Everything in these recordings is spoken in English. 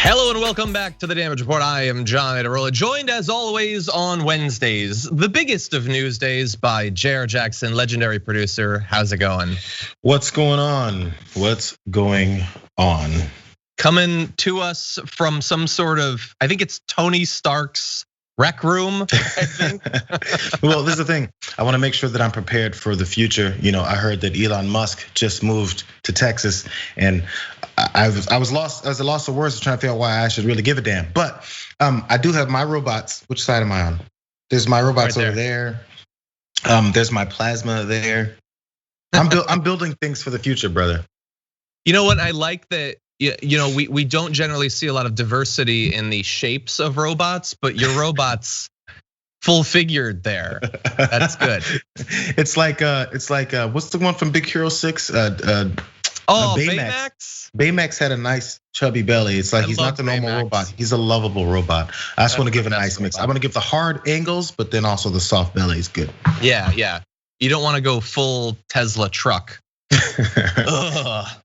Hello and welcome back to the Damage Report. I am John Adarola, joined as always on Wednesdays, the biggest of news days, by Jayar Jackson, legendary producer. How's it going? What's going on? What's going on? Coming to us from some sort of, I think it's Tony Stark's rec room, I think. Well, this is the thing. I want to make sure that I'm prepared for the future. You know, I heard that Elon Musk just moved to Texas, and I was lost. I was a loss of words trying to figure out why I should really give a damn. But I do have my robots. Which side am I on? There's my robots right over there. There's my plasma there. I'm building things for the future, brother. You know what? I like that. You know, we don't generally see a lot of diversity in the shapes of robots, but your robot's full figured there. That's good. It's like what's the one from Big Hero 6? Baymax. Baymax had a nice chubby belly. It's like he's not the normal robot. He's a lovable robot. I just want to give a nice mix. I want to give the hard angles, but then also the soft belly is good. Yeah. You don't want to go full Tesla truck.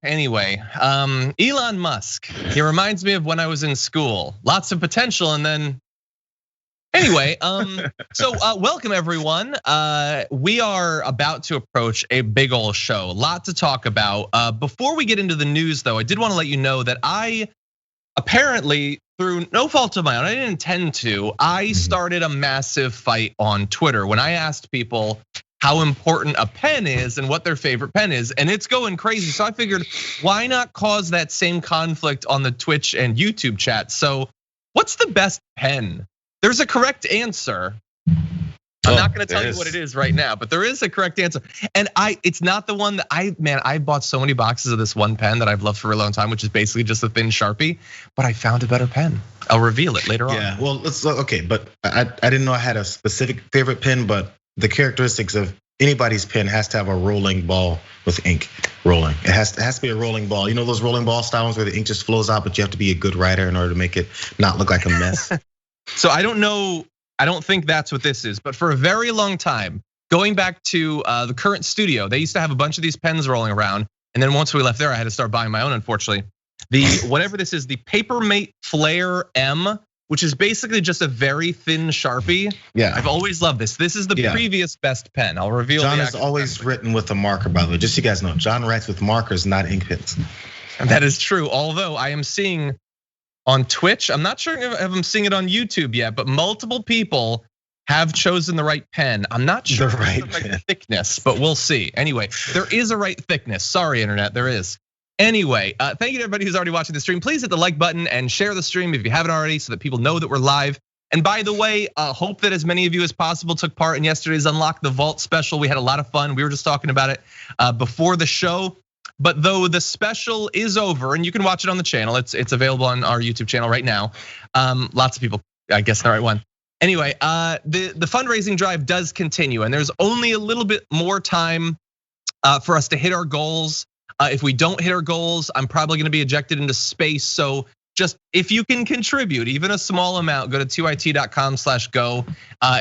Anyway, Elon Musk. He reminds me of when I was in school. Lots of potential, and then. Anyway, so welcome everyone. We are about to approach a big old show. A lot to talk about. Before we get into the news, though, I did want to let you know that I apparently, through no fault of my own, I didn't intend to. I started a massive fight on Twitter when I asked people how important a pen is and what their favorite pen is, and it's going crazy. So I figured, why not cause that same conflict on the Twitch and YouTube chat? So, what's the best pen? There's a correct answer. I'm not gonna tell you what it is right now, but there is a correct answer. And it's not the one that I bought so many boxes of this one pen that I've loved for a long time, which is basically just a thin Sharpie, but I found a better pen. I'll reveal it later on. Yeah, well, okay, but I didn't know I had a specific favorite pen, but the characteristics of anybody's pen has to have a rolling ball with ink rolling. It has to be a rolling ball. You know those rolling ball styles where the ink just flows out, but you have to be a good writer in order to make it not look like a mess. So I don't know, I don't think that's what this is, but for a very long time, going back to the current studio, they used to have a bunch of these pens rolling around. And then once we left there, I had to start buying my own, unfortunately. Whatever this is, the Papermate Flare M, which is basically just a very thin Sharpie. Yeah. I've always loved this. This is the previous best pen. I'll reveal. John has always written with a marker, by the way, just so you guys know. John writes with markers, not ink pens. That is true, although I am seeing on Twitch, I'm not sure if I'm seeing it on YouTube yet, but multiple people have chosen the right pen. I'm not sure the right thickness, but we'll see. Anyway, there is a right thickness. Sorry, internet, there is. Anyway, thank you to everybody who's already watching the stream. Please hit the like button and share the stream if you haven't already, so that people know that we're live. And by the way, hope that as many of you as possible took part in yesterday's Unlock the Vault special. We had a lot of fun. We were just talking about it before the show. But though the special is over, and you can watch it on the channel, it's available on our YouTube channel right now. Lots of people, I guess, the right one. Anyway, the fundraising drive does continue, and there's only a little bit more time for us to hit our goals. If we don't hit our goals, I'm probably gonna be ejected into space. So just if you can contribute, even a small amount, go to 2it.com/go.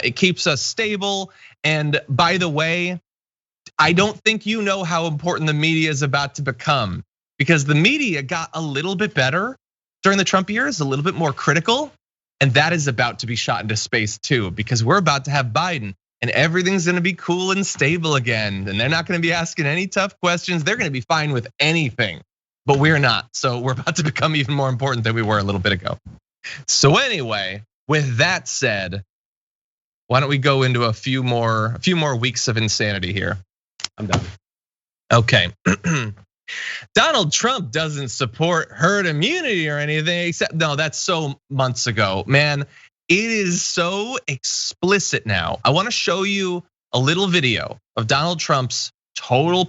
It keeps us stable. And by the way, I don't think you know how important the media is about to become, because the media got a little bit better during the Trump years, a little bit more critical, and that is about to be shot into space too, because we're about to have Biden and everything's gonna be cool and stable again, and they're not gonna be asking any tough questions. They're gonna be fine with anything, but we're not. So we're about to become even more important than we were a little bit ago. So anyway, with that said, why don't we go into a few more weeks of insanity here? I'm done. Okay. Donald Trump doesn't support herd immunity or anything, except, no, that's so months ago. Man, it is so explicit now. I wanna show you a little video of Donald Trump's total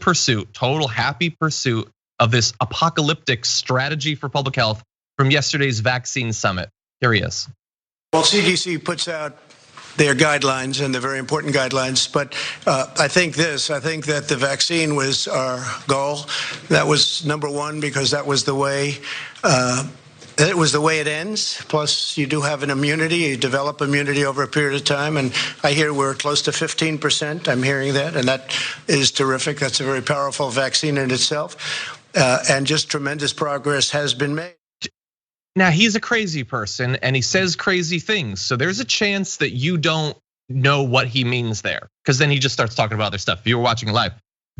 happy pursuit of this apocalyptic strategy for public health from yesterday's vaccine summit. Here he is. Well, CDC puts out their guidelines, and they're very important guidelines. But I think that the vaccine was our goal. That was number one, because that was the way. It was the way it ends. Plus, you do have an immunity. You develop immunity over a period of time. And I hear we're close to 15%. I'm hearing that. And that is terrific. That's a very powerful vaccine in itself. And just tremendous progress has been made. Now he's a crazy person and he says crazy things. So there's a chance that you don't know what he means there, because then he just starts talking about other stuff. If you were watching live,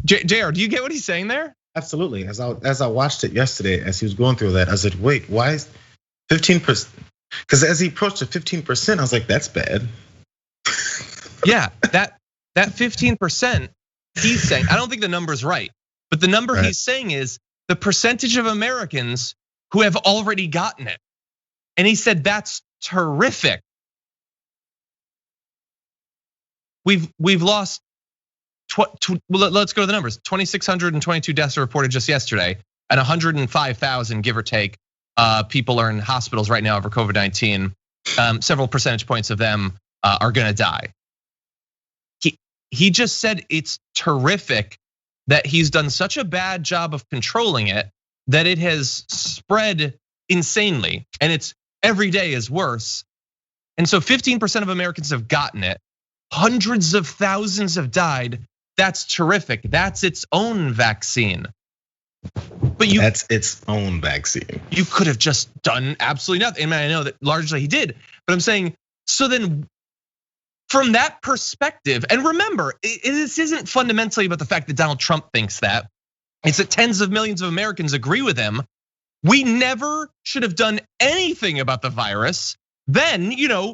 Jayar, do you get what he's saying there? Absolutely. As I watched it yesterday, as he was going through that, I said, wait, why is 15%? Because as he approached the 15%, I was like, that's bad. Yeah, that 15%, he's saying, I don't think the number's right, but the number he's saying is the percentage of Americans who have already gotten it. And he said, that's terrific. We've lost, let's go to the numbers. 2,622 deaths are reported just yesterday, and 105,000, give or take, people are in hospitals right now over COVID-19. Several percentage points of them are gonna die. He just said it's terrific that he's done such a bad job of controlling it that it has spread insanely, and it's every day is worse. And so 15% of Americans have gotten it. Hundreds of thousands have died. That's terrific. That's its own vaccine. But that's its own vaccine. You could have just done absolutely nothing. I mean, I know that largely he did, but I'm saying, so then from that perspective, and remember, this isn't fundamentally about the fact that Donald Trump thinks that. It's that tens of millions of Americans agree with him. We never should have done anything about the virus. Then,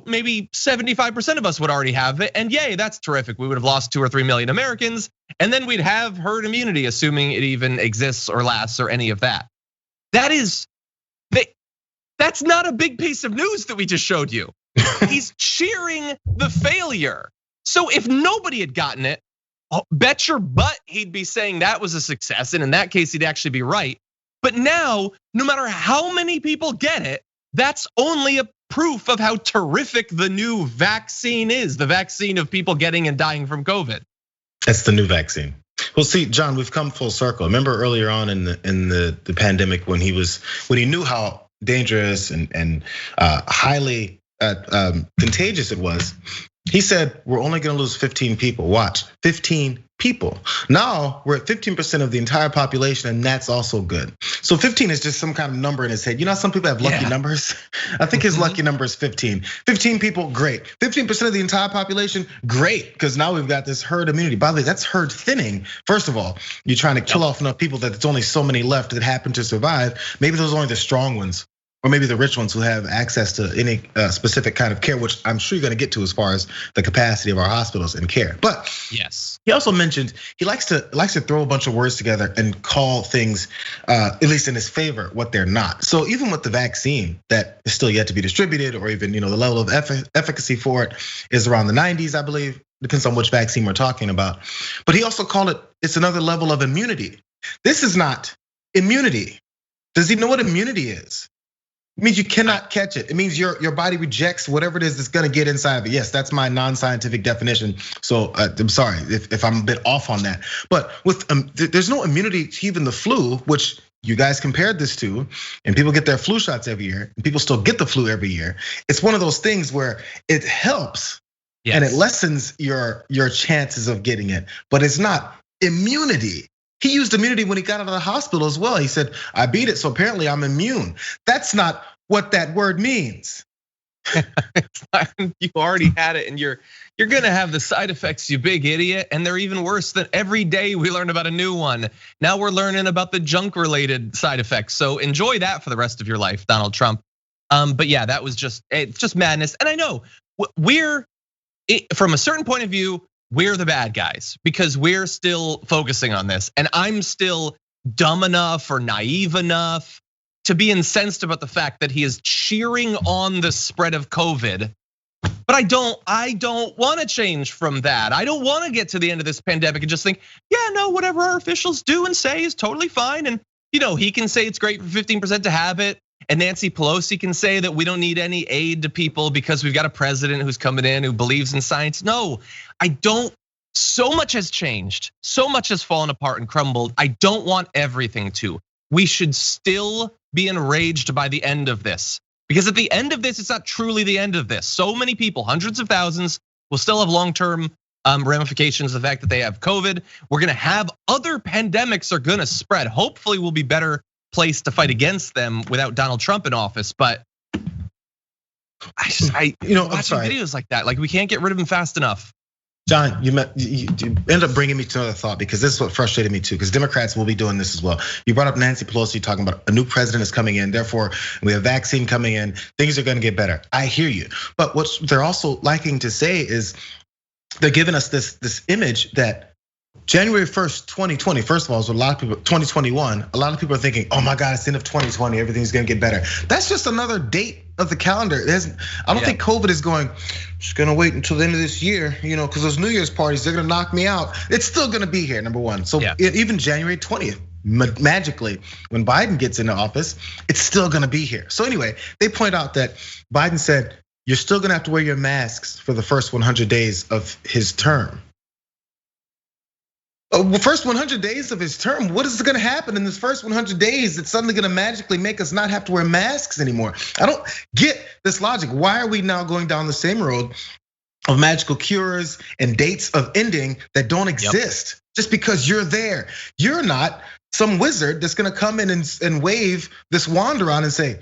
maybe 75% of us would already have it. And yay, that's terrific. We would have lost 2 or 3 million Americans. And then we'd have herd immunity, assuming it even exists or lasts or any of that. That's not a big piece of news that we just showed you. He's cheering the failure. So if nobody had gotten it, bet your butt he'd be saying that was a success. And in that case, he'd actually be right. But now, no matter how many people get it, that's only a proof of how terrific the new vaccine is, the vaccine of people getting and dying from COVID. That's the new vaccine. Well, see, John, we've come full circle. Remember earlier on in the pandemic when he knew how dangerous and highly contagious it was, he said, we're only gonna lose 15 people. Watch, 15 people. Now we're at 15% of the entire population, and that's also good. So 15 is just some kind of number in his head. You know, some people have lucky numbers. I think his lucky number is 15. 15 people, great. 15% of the entire population, great, because now we've got this herd immunity. By the way, that's herd thinning. First of all, you're trying to kill off enough people that there's only so many left that happen to survive. Maybe those are only the strong ones, or maybe the rich ones who have access to any specific kind of care, which I'm sure you're gonna get to as far as the capacity of our hospitals and care. But yes, he also mentioned he likes to throw a bunch of words together and call things, at least in his favor, what they're not. So even with the vaccine that is still yet to be distributed, or even the level of efficacy for it is around the 90s, I believe. Depends on which vaccine we're talking about. But he also called it's another level of immunity. This is not immunity. Does he know what immunity is? It means you cannot catch it. It means your body rejects whatever it is that's gonna get inside of it. Yes, that's my non-scientific definition. So I'm sorry if I'm a bit off on that. But with there's no immunity to even the flu, which you guys compared this to, and people get their flu shots every year, and people still get the flu every year. It's one of those things where it helps and it lessens your chances of getting it, but it's not immunity. He used immunity when he got out of the hospital as well. He said, I beat it, so apparently I'm immune. That's not what that word means. You already had it, and you're gonna have the side effects, you big idiot. And they're even worse than every day we learn about a new one. Now we're learning about the junk-related side effects. So enjoy that for the rest of your life, Donald Trump. But yeah, that was just madness. And I know we're, from a certain point of view, we're the bad guys because we're still focusing on this. And I'm still dumb enough or naive enough to be incensed about the fact that he is cheering on the spread of COVID. But I don't want to change from that. I don't want to get to the end of this pandemic and just think, yeah, no, whatever our officials do and say is totally fine. And he can say it's great for 15% to have it. And Nancy Pelosi can say that we don't need any aid to people because we've got a president who's coming in who believes in science. No, I don't. So much has changed. So much has fallen apart and crumbled. I don't want everything to. We should still be enraged by the end of this. Because at the end of this, it's not truly the end of this. So many people, hundreds of thousands, will still have long-term ramifications of the fact that they have COVID. We're gonna have other pandemics are gonna spread. Hopefully we'll be better place to fight against them without Donald Trump in office. But watching videos like that, like we can't get rid of him fast enough. John, you ended up bringing me to another thought, because this is what frustrated me too, because Democrats will be doing this as well. You brought up Nancy Pelosi talking about a new president is coming in, therefore we have vaccine coming in, things are gonna get better. I hear you, but what they're also liking to say is they're giving us this image that January 1st, 2020, first of all, so a lot of people, 2021, a lot of people are thinking, oh my God, it's the end of 2020, everything's gonna get better. That's just another date of the calendar. I don't think COVID is going, just gonna wait until the end of this year, because those New Year's parties, they're gonna knock me out. It's still gonna be here, number one. So even January 20th, magically, when Biden gets into office, it's still gonna be here. So anyway, they point out that Biden said, you're still gonna have to wear your masks for the first 100 days of his term. First 100 days of his term, what is gonna happen in this first 100 days that's suddenly gonna magically make us not have to wear masks anymore? I don't get this logic. Why are we now going down the same road of magical cures and dates of ending that don't exist? Just because you're there. You're not some wizard that's gonna come in and wave this wand around and say,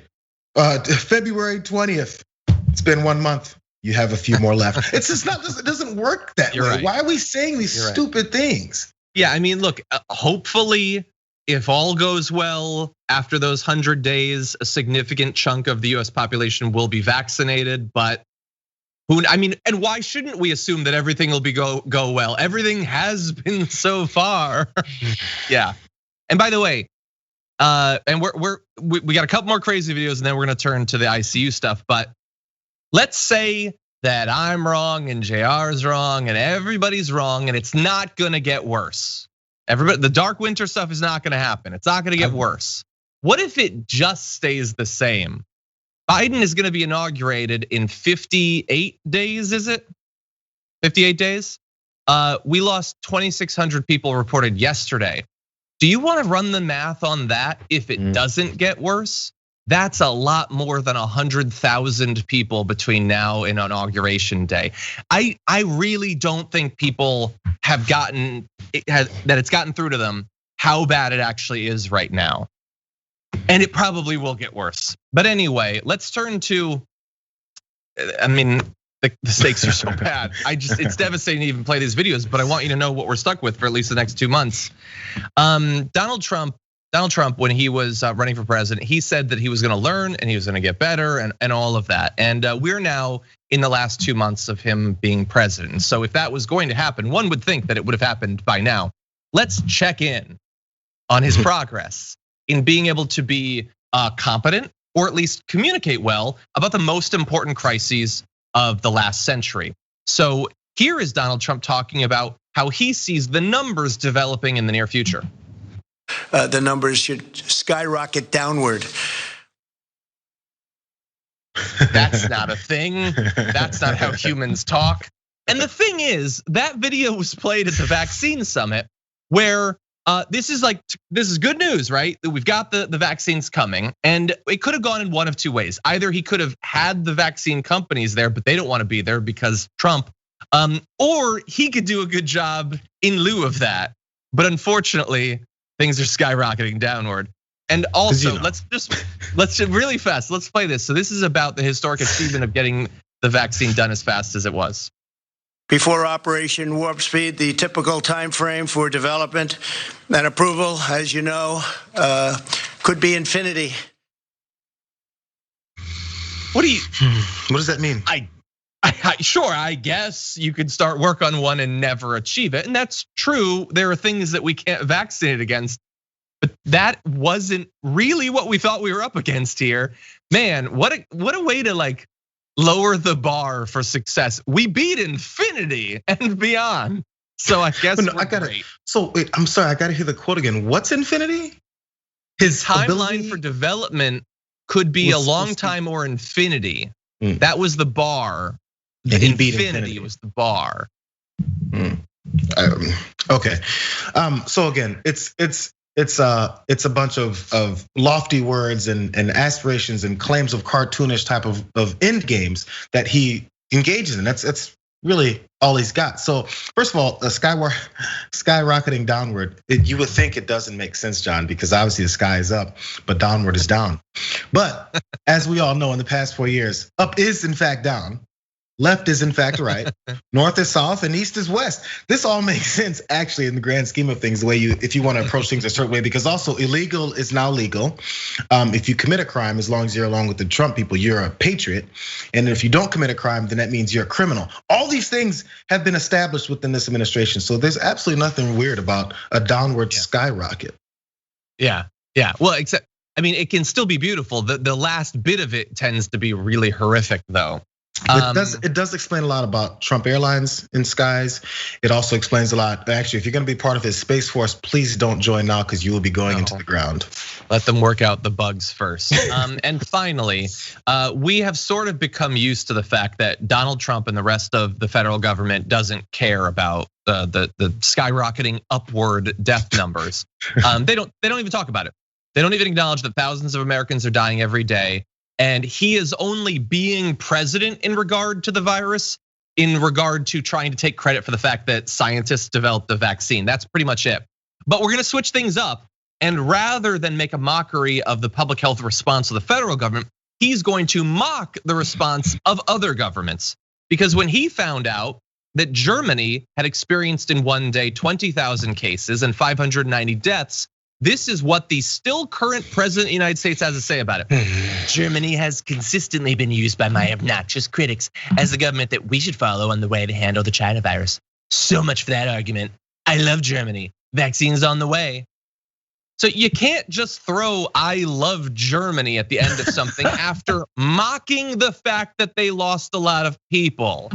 February 20th, it's been 1 month. You have a few more left. It's just not, it doesn't work that way. Right. Why are we saying these stupid things? Yeah, I mean, look, hopefully, if all goes well after those 100 days, a significant chunk of the US population will be vaccinated. But and why shouldn't we assume that everything will go well? Everything has been so far. Yeah. And by the way, and we got a couple more crazy videos, and then we're gonna turn to the ICU stuff. But let's say that I'm wrong and Jayar's wrong and everybody's wrong, and it's not gonna get worse. The dark winter stuff is not gonna happen. It's not gonna get worse. What if it just stays the same? Biden is gonna be inaugurated in 58 days, is it? 58 days? We lost 2,600 people reported yesterday. Do you wanna run the math on that if it doesn't get worse? That's a lot more than 100,000 people between now and inauguration day. I really don't think people have that it's gotten through to them how bad it actually is right now. And it probably will get worse. But anyway, let's turn to, the stakes are so bad. It's devastating to even play these videos, but I want you to know what we're stuck with for at least the next 2 months. Donald Trump, when he was running for president, he said that he was gonna learn and he was gonna get better and all of that. And we're now in the last 2 months of him being president. So if that was going to happen, one would think that it would have happened by now. Let's check in on his progress in being able to be competent, or at least communicate well about the most important crises of the last century. So here is Donald Trump talking about how he sees the numbers developing in the near future. The numbers should skyrocket downward. That's not a thing. That's not how humans talk. And the thing is, that video was played at the vaccine summit, where this is good news, right? We've got the vaccines coming, and it could have gone in one of two ways. Either he could have had the vaccine companies there, but they don't want to be there because Trump, or he could do a good job in lieu of that. But unfortunately, things are skyrocketing downward. And also, let's really fast, let's play this. So this is about the historic achievement of getting the vaccine done as fast as it was. Before Operation Warp Speed, the typical time frame for development and approval, as you know, could be infinity. What does that mean? Sure, I guess you could start work on one and never achieve it. And that's true. There are things that we can't vaccinate against, but that wasn't really what we thought we were up against here. Man, what a way to lower the bar for success. We beat infinity and beyond. So I guess great. So wait, I'm sorry, I gotta hear the quote again. What's infinity? His timeline for development could be a long time or infinity. That was the bar. Infinity was the bar. Okay, so again, it's a bunch of lofty words and aspirations and claims of cartoonish type of end games that he engages in. That's really all he's got. So first of all, the skyrocketing downward, you would think it doesn't make sense, John, because obviously the sky is up, but downward is down. But as we all know, in the past 4 years, up is in fact down. Left is in fact right, north is south, and east is west. This all makes sense actually in the grand scheme of things, the way if you want to approach things a certain way, because also illegal is now legal. If you commit a crime, as long as you're along with the Trump people, you're a patriot. And if you don't commit a crime, then that means you're a criminal. All these things have been established within this administration. So there's absolutely nothing weird about a downward skyrocket. Yeah, well, except, I mean, it can still be beautiful. The last bit of it tends to be really horrific though. It does explain a lot about Trump Airlines in skies. It also explains a lot. Actually, if you're going to be part of his Space Force, please don't join now because you will be going into the ground. Let them work out the bugs first. And finally, we have sort of become used to the fact that Donald Trump and the rest of the federal government doesn't care about the skyrocketing upward death numbers. They don't even talk about it. They don't even acknowledge that thousands of Americans are dying every day. And he is only being president in regard to the virus, in regard to trying to take credit for the fact that scientists developed the vaccine. That's pretty much it. But we're gonna switch things up. And rather than make a mockery of the public health response of the federal government, he's going to mock the response of other governments. Because when he found out that Germany had experienced in one day 20,000 cases and 590 deaths, this is what the still current president of the United States has to say about it. Germany has consistently been used by my obnoxious critics as the government that we should follow on the way to handle the China virus. So much for that argument. I love Germany. Vaccines on the way. So you can't just throw "I love Germany" at the end of something after mocking the fact that they lost a lot of people.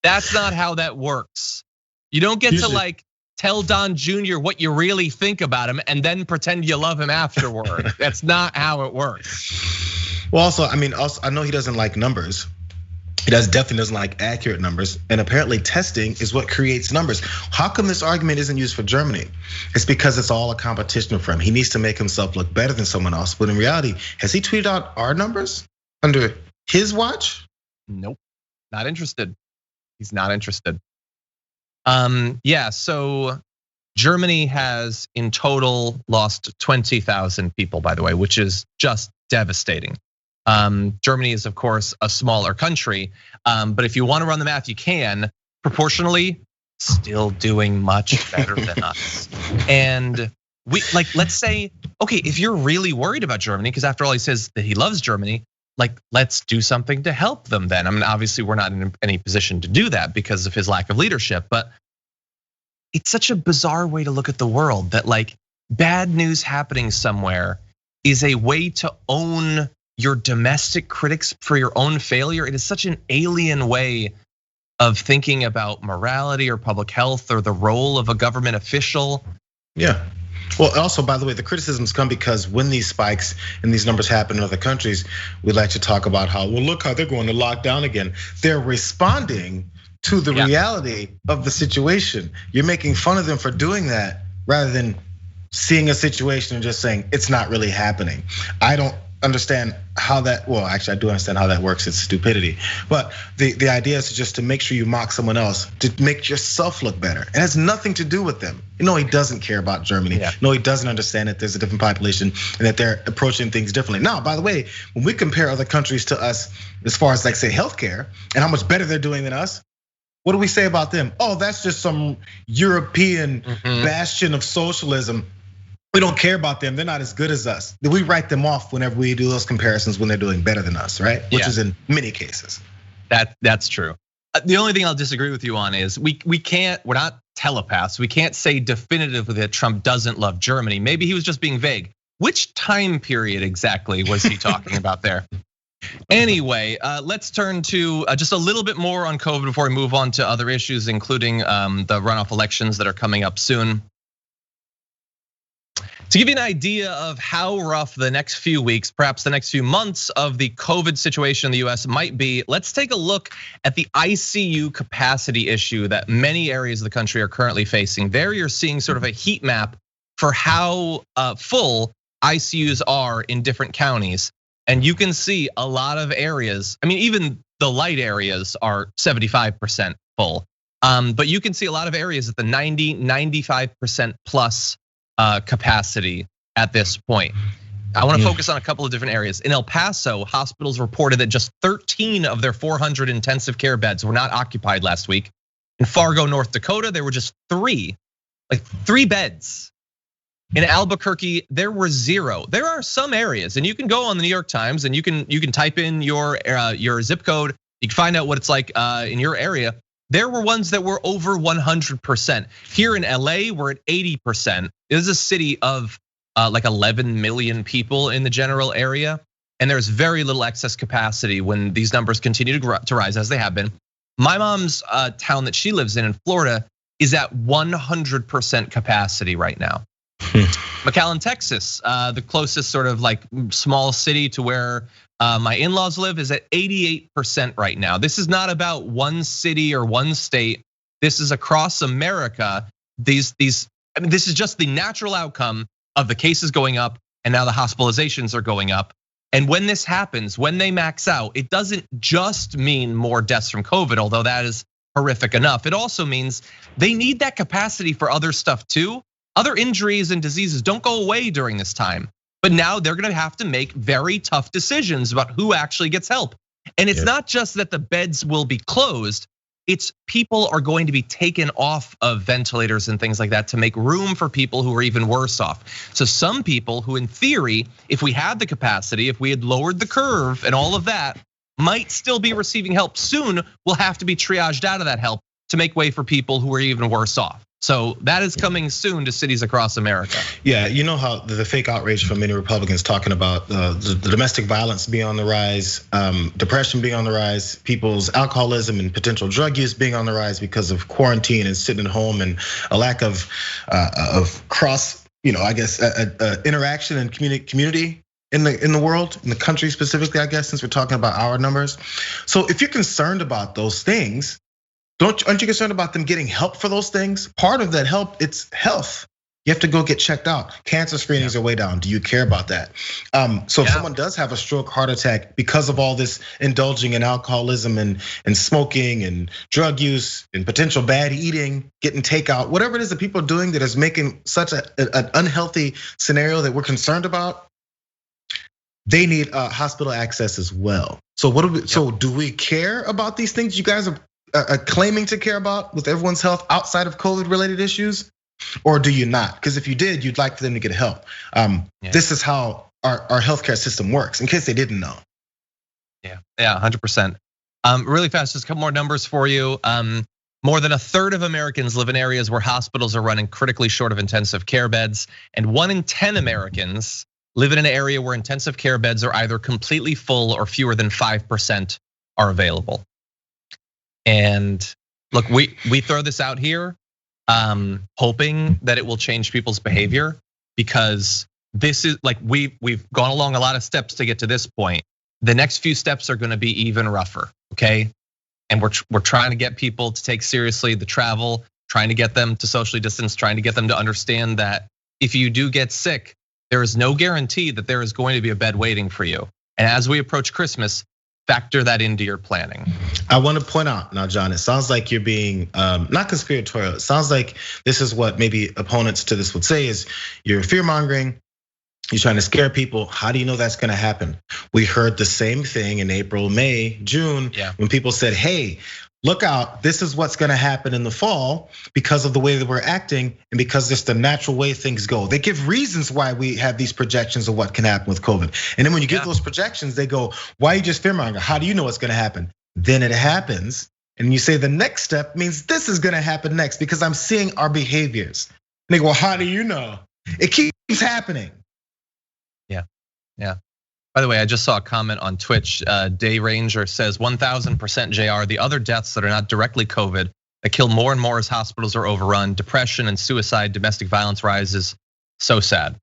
That's not how that works. You don't get to like tell Don Jr. what you really think about him and then pretend you love him afterward. That's not how it works. Well, also, I know he doesn't like numbers. He definitely doesn't like accurate numbers. And apparently testing is what creates numbers. How come this argument isn't used for Germany? It's because it's all a competition for him. He needs to make himself look better than someone else. But in reality, has he tweeted out our numbers under his watch? Nope, not interested. He's not interested. Yeah, so Germany has in total lost 20,000 people, by the way, which is just devastating. Germany is, of course, a smaller country, but if you want to run the math, you can. Proportionally, still doing much better than us. And let's say, okay, if you're really worried about Germany, because after all, he says that he loves Germany, let's do something to help them then. I mean, obviously we're not in any position to do that because of his lack of leadership, but it's such a bizarre way to look at the world that bad news happening somewhere is a way to own your domestic critics for your own failure. It is such an alien way of thinking about morality or public health or the role of a government official. Yeah. Well, also, by the way, the criticisms come because when these spikes and these numbers happen in other countries, we like to talk about how, well, look how they're going to lock down again. They're responding to the reality of the situation. You're making fun of them for doing that rather than seeing a situation and just saying it's not really happening. I don't understand how that, well, actually I do understand how that works, it's stupidity. But the idea is just to make sure you mock someone else, to make yourself look better. It has nothing to do with them. No, he doesn't care about Germany. No, he doesn't understand that there's a different population and that they're approaching things differently. Now, by the way, when we compare other countries to us, as far as say healthcare and how much better they're doing than us, what do we say about them? Oh, that's just some European bastion of socialism. We don't care about them. They're not as good as us. We write them off whenever we do those comparisons when they're doing better than us, right? Which is in many cases. That's true. The only thing I'll disagree with you on is we're not telepaths. We can't say definitively that Trump doesn't love Germany. Maybe he was just being vague. Which time period exactly was he talking about there? Anyway, let's turn to just a little bit more on COVID before we move on to other issues, including the runoff elections that are coming up soon. To give you an idea of how rough the next few weeks, perhaps the next few months of the COVID situation in the US might be, let's take a look at the ICU capacity issue that many areas of the country are currently facing. There you're seeing sort of a heat map for how full ICUs are in different counties. And you can see a lot of areas, I mean, even the light areas are 75%. full. But you can see a lot of areas at the 95% plus capacity at this point. I want to focus on a couple of different areas. In El Paso, hospitals reported that just 13 of their 400 intensive care beds were not occupied last week. In Fargo, North Dakota, there were just 3 beds. In Albuquerque, there were 0. There are some areas, and you can go on the New York Times and you can type in your zip code. You can find out what it's like in your area. There were ones that were over 100%. Here in LA, we're at 80%. It is a city of like 11 million people in the general area, and there's very little excess capacity when these numbers continue to rise as they have been. My mom's town that she lives in Florida is at 100% capacity right now. McAllen, Texas, the closest sort of like small city to where my in-laws live, is at 88% right now. This is not about one city or one state. This is across America. This is just the natural outcome of the cases going up, and now the hospitalizations are going up. And when this happens, when they max out, it doesn't just mean more deaths from COVID, although that is horrific enough. It also means they need that capacity for other stuff too. Other injuries and diseases don't go away during this time, but now they're gonna have to make very tough decisions about who actually gets help. And it's not just that the beds will be closed, it's people are going to be taken off of ventilators and things like that to make room for people who are even worse off. So some people who in theory, if we had the capacity, if we had lowered the curve and all of that, might still be receiving help soon, will have to be triaged out of that help to make way for people who are even worse off. So that is coming soon to cities across America. Yeah, you know how the fake outrage from many Republicans talking about the domestic violence being on the rise, depression being on the rise, people's alcoholism and potential drug use being on the rise because of quarantine and sitting at home, and a lack of cross, I guess, interaction and community in the world, in the country specifically, I guess, since we're talking about our numbers. So if you're concerned about those things, aren't you concerned about them getting help for those things? Part of that help, it's health. You have to go get checked out. Cancer screenings are way down. Do you care about that? So if someone does have a stroke, heart attack because of all this indulging in alcoholism and smoking and drug use and potential bad eating, getting takeout, whatever it is that people are doing that is making such an unhealthy scenario that we're concerned about, they need hospital access as well. So so do we care about these things you guys are claiming to care about with everyone's health outside of COVID-related issues, or do you not? Because if you did, you'd like for them to get help. This is how our healthcare system works, in case they didn't know. Yeah, 100%. Really fast, just a couple more numbers for you. More than a third of Americans live in areas where hospitals are running critically short of intensive care beds, and 1 in 10 Americans live in an area where intensive care beds are either completely full or fewer than 5% are available. And look, we throw this out here, hoping that it will change people's behavior, because this is like we've gone along a lot of steps to get to this point. The next few steps are going to be even rougher, okay? And we're trying to get people to take seriously the travel, trying to get them to socially distance, trying to get them to understand that if you do get sick, there is no guarantee that there is going to be a bed waiting for you. And as we approach Christmas, factor that into your planning. I want to point out now, John, it sounds like you're being not conspiratorial. It sounds like this is what maybe opponents to this would say is you're fear mongering. You're trying to scare people. How do you know that's going to happen? We heard the same thing in April, May, June, when people said, hey, look out, this is what's gonna happen in the fall because of the way that we're acting and because it's the natural way things go. They give reasons why we have these projections of what can happen with COVID. And then when you give those projections, they go, why are you just fearmongering? How do you know what's gonna happen? Then it happens. And you say the next step means this is gonna happen next because I'm seeing our behaviors. And they go, well, how do you know? It keeps happening. Yeah. By the way, I just saw a comment on Twitch. Day Ranger says 1000% Jayar. The other deaths that are not directly COVID that kill more and more as hospitals are overrun, depression and suicide, domestic violence rises. So sad.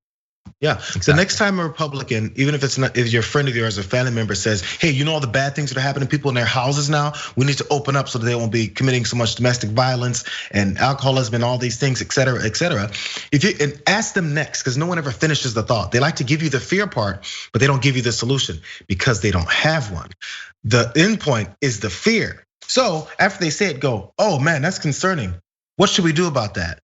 Yeah, exactly. The next time a Republican, even if it's not, if your friend of yours or family member says, hey, you know all the bad things that are happening to people in their houses now? We need to open up so that they won't be committing so much domestic violence and alcoholism and all these things, et cetera, et cetera. And ask them next, because no one ever finishes the thought. They like to give you the fear part, but they don't give you the solution because they don't have one. The end point is the fear. So after they say it, go, oh man, that's concerning. What should we do about that?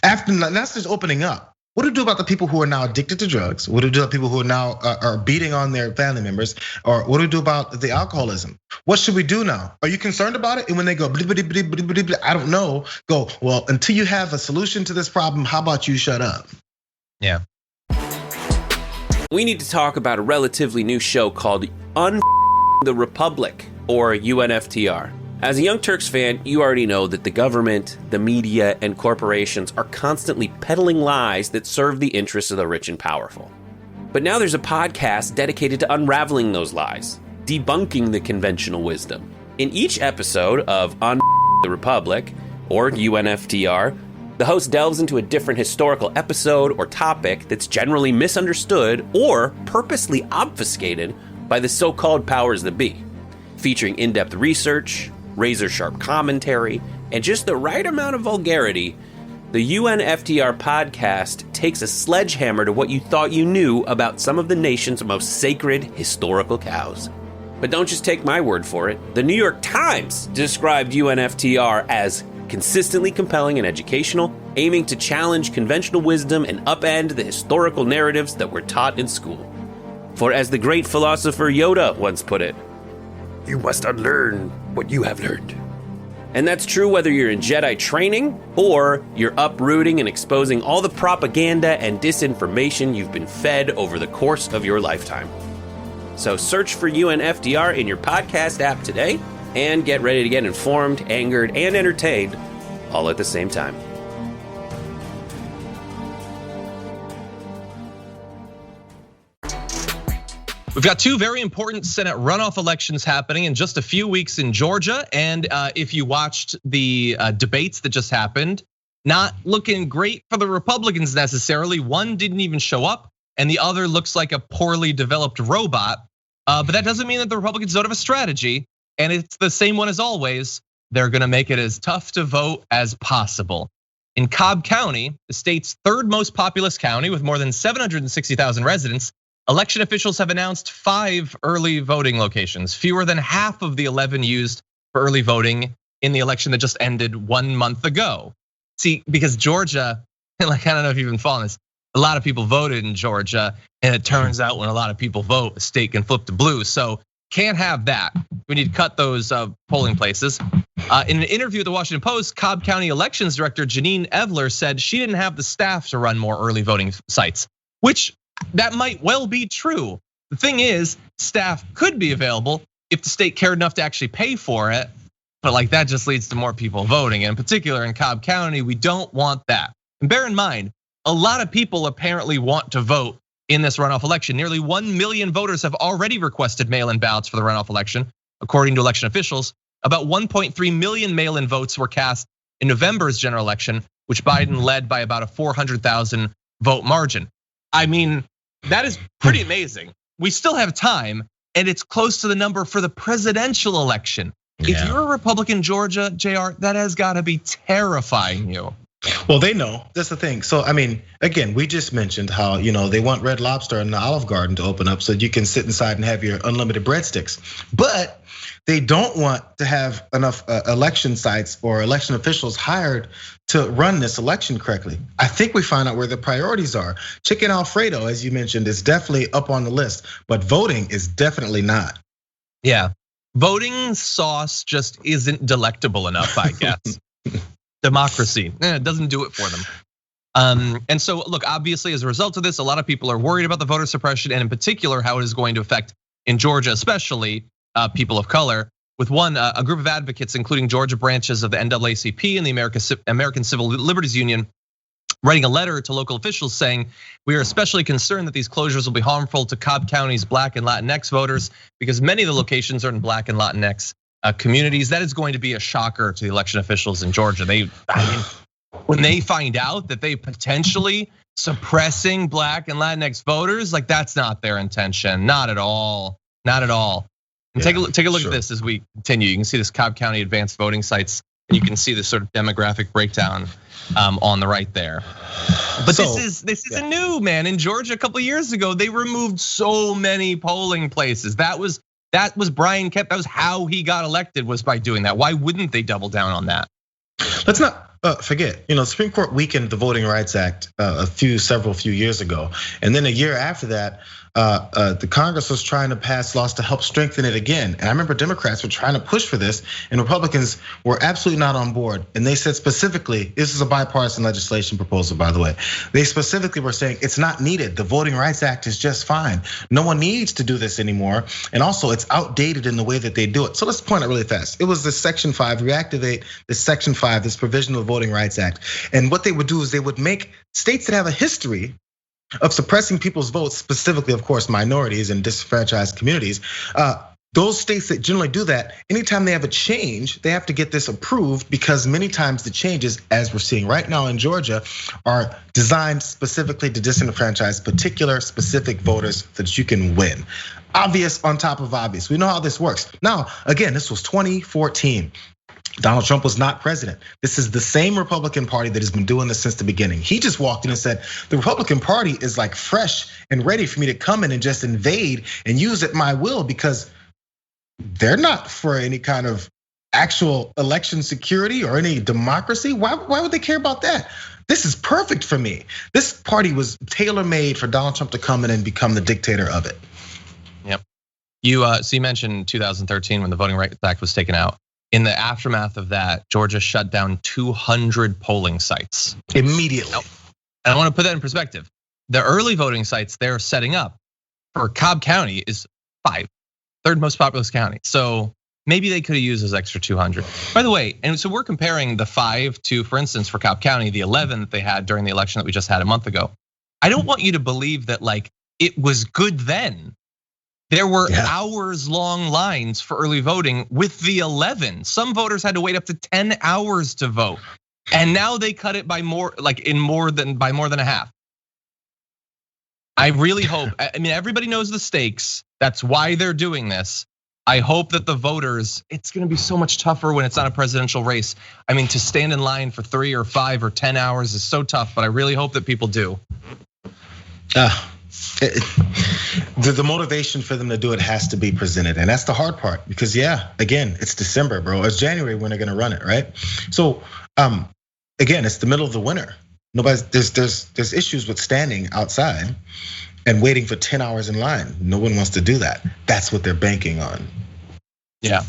After that's just opening up. What do we do about the people who are now addicted to drugs? What do we do about people who are now are beating on their family members? Or what do we do about the alcoholism? What should we do now? Are you concerned about it? And when they go, I don't know, go, well, until you have a solution to this problem, how about you shut up? Yeah. We need to talk about a relatively new show called the Republic, or UNFTR. As a Young Turks fan, you already know that the government, the media, and corporations are constantly peddling lies that serve the interests of the rich and powerful. But now there's a podcast dedicated to unraveling those lies, debunking the conventional wisdom. In each episode of the Republic, or UNFTR, the host delves into a different historical episode or topic that's generally misunderstood or purposely obfuscated by the so-called powers that be, featuring in-depth research, razor-sharp commentary, and just the right amount of vulgarity. The UNFTR podcast takes a sledgehammer to what you thought you knew about some of the nation's most sacred historical cows. But don't just take my word for it. The New York Times described UNFTR as consistently compelling and educational, aiming to challenge conventional wisdom and upend the historical narratives that were taught in school. For as the great philosopher Yoda once put it, you must unlearn what you have learned. And that's true whether you're in Jedi training or you're uprooting and exposing all the propaganda and disinformation you've been fed over the course of your lifetime. So search for UNFTR in your podcast app today and get ready to get informed, angered, and entertained all at the same time. We've got two very important Senate runoff elections happening in just a few weeks in Georgia. And if you watched the debates that just happened, not looking great for the Republicans necessarily. One didn't even show up, and the other looks like a poorly developed robot. But that doesn't mean that the Republicans don't have a strategy, and it's the same one as always. They're gonna make it as tough to vote as possible. In Cobb County, the state's third most populous county with more than 760,000 residents, election officials have announced 5 early voting locations, fewer than half of the 11 used for early voting in the election that just ended 1 month ago. See, because Georgia, like I don't know if you've been following this, a lot of people voted in Georgia, and it turns out when a lot of people vote, the state can flip to blue. So can't have that. We need to cut those polling places. In an interview with the Washington Post, Cobb County Elections Director Janine Evler said she didn't have the staff to run more early voting sites, which that might well be true. The thing is, staff could be available if the state cared enough to actually pay for it. But like that just leads to more people voting. And in particular in Cobb County, we don't want that. And bear in mind, a lot of people apparently want to vote in this runoff election. Nearly 1 million voters have already requested mail-in ballots for the runoff election, according to election officials. About 1.3 million mail-in votes were cast in November's general election, which Biden led by about a 400,000 vote margin. I mean, that is pretty amazing. We still have time, and it's close to the number for the presidential election. Yeah. If you're a Republican in Georgia, Jayar, that has got to be terrifying you. Well, they know, that's the thing. So, I mean, again, we just mentioned how, they want Red Lobster in the Olive Garden to open up so you can sit inside and have your unlimited breadsticks. But they don't want to have enough election sites or election officials hired to run this election correctly. I think we find out where the priorities are. Chicken Alfredo, as you mentioned, is definitely up on the list, but voting is definitely not. Yeah, voting sauce just isn't delectable enough, I guess. Democracy, it doesn't do it for them. And so look, obviously as a result of this, a lot of people are worried about the voter suppression and in particular how it is going to affect in Georgia, especially people of color. With a group of advocates, including Georgia branches of the NAACP and the American Civil Liberties Union, writing a letter to local officials saying, we are especially concerned that these closures will be harmful to Cobb County's Black and Latinx voters because many of the locations are in Black and Latinx communities. That is going to be a shocker to the election officials in Georgia. When they find out that they potentially suppressing Black and Latinx voters, like that's not their intention, not at all, not at all. And take a look at this as we continue. You can see this Cobb County advanced voting sites, and you can see this sort of demographic breakdown on the right there. But this isn't new, man. In Georgia a couple of years ago, they removed so many polling places. That was That was Brian Kemp. That was how he got elected, was by doing that. Why wouldn't they double down on that? Let's not forget, the Supreme Court weakened the Voting Rights Act several years ago. And then a year after that, the Congress was trying to pass laws to help strengthen it again. And I remember Democrats were trying to push for this, and Republicans were absolutely not on board. And they said specifically, this is a bipartisan legislation proposal, by the way. They specifically were saying it's not needed. The Voting Rights Act is just fine. No one needs to do this anymore. And also it's outdated in the way that they do it. So let's point out really fast. It was the Section 5, reactivate the Section 5, this provision of the Voting Rights Act. And what they would do is they would make states that have a history of suppressing people's votes, specifically, of course, minorities and disenfranchised communities. Those states that generally do that, anytime they have a change, they have to get this approved, because many times the changes, as we're seeing right now in Georgia, are designed specifically to disenfranchise particular specific voters so that you can win. Obvious on top of obvious. We know how this works. Now, again, this was 2014. Donald Trump was not president. This is the same Republican Party that has been doing this since the beginning. He just walked in and said, the Republican Party is like fresh and ready for me to come in and just invade and use at my will, because they're not for any kind of actual election security or any democracy. Why would they care about that? This is perfect for me. This party was tailor-made for Donald Trump to come in and become the dictator of it. Yep. So you mentioned 2013 when the Voting Rights Act was taken out. In the aftermath of that, Georgia shut down 200 polling sites immediately. And I want to put that in perspective. The early voting sites they're setting up for Cobb County is 5, third most populous county. So maybe they could have used those extra 200. By the way, and so we're comparing the 5 to, for instance, for Cobb County, the 11 that they had during the election that we just had a month ago. I don't want you to believe that like it was good then. There were hours-long lines for early voting with the 11. Some voters had to wait up to 10 hours to vote, and now they cut it by more, like more than a half. I really hope. I mean, everybody knows the stakes. That's why they're doing this. I hope that the voters. It's going to be so much tougher when it's not a presidential race. I mean, to stand in line for 3 or 5 or 10 hours is so tough. But I really hope that people do. The motivation for them to do it has to be presented, and that's the hard part, because again, it's December, bro. It's January when they're gonna run it, right? So again, it's the middle of the winter. There's issues with standing outside and waiting for 10 hours in line. No one wants to do that. That's what they're banking on. Yeah.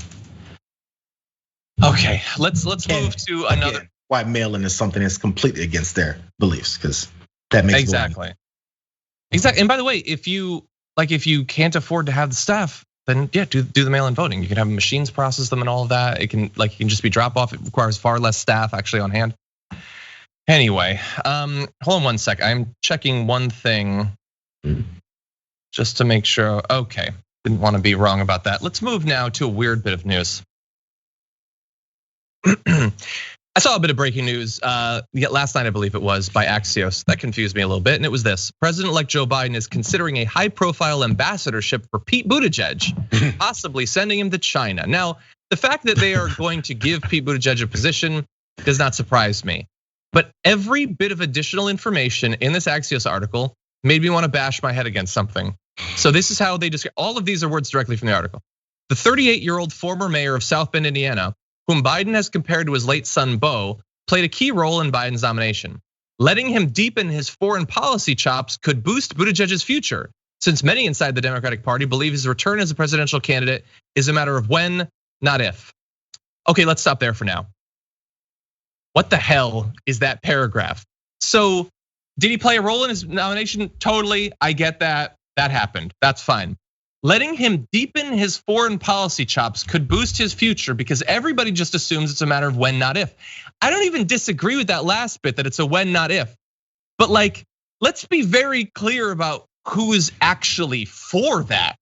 Okay, let's move to another. Again, why mail-in is something that's completely against their beliefs, because that makes exactly. And by the way, if you can't afford to have the staff, then do the mail-in voting. You can have machines process them and all of that. It can just be drop off. It requires far less staff actually on hand. Anyway, hold on one sec. I'm checking one thing just to make sure. Okay, didn't want to be wrong about that. Let's move now to a weird bit of news. I saw a bit of breaking news last night, I believe it was, by Axios. That confused me a little bit, and it was this. President-elect Joe Biden is considering a high-profile ambassadorship for Pete Buttigieg, possibly sending him to China. Now, the fact that they are going to give Pete Buttigieg a position does not surprise me. But every bit of additional information in this Axios article made me want to bash my head against something. So this is how they describe, all of these are words directly from the article. The 38-year-old former mayor of South Bend, Indiana, whom Biden has compared to his late son, Beau, played a key role in Biden's nomination. Letting him deepen his foreign policy chops could boost Buttigieg's future, since many inside the Democratic Party believe his return as a presidential candidate is a matter of when, not if. Okay, let's stop there for now. What the hell is that paragraph? So, did he play a role in his nomination? Totally, I get that. That happened, that's fine. Letting him deepen his foreign policy chops could boost his future because everybody just assumes it's a matter of when, not if. I don't even disagree with that last bit that it's a when, not if. But let's be very clear about who is actually for that.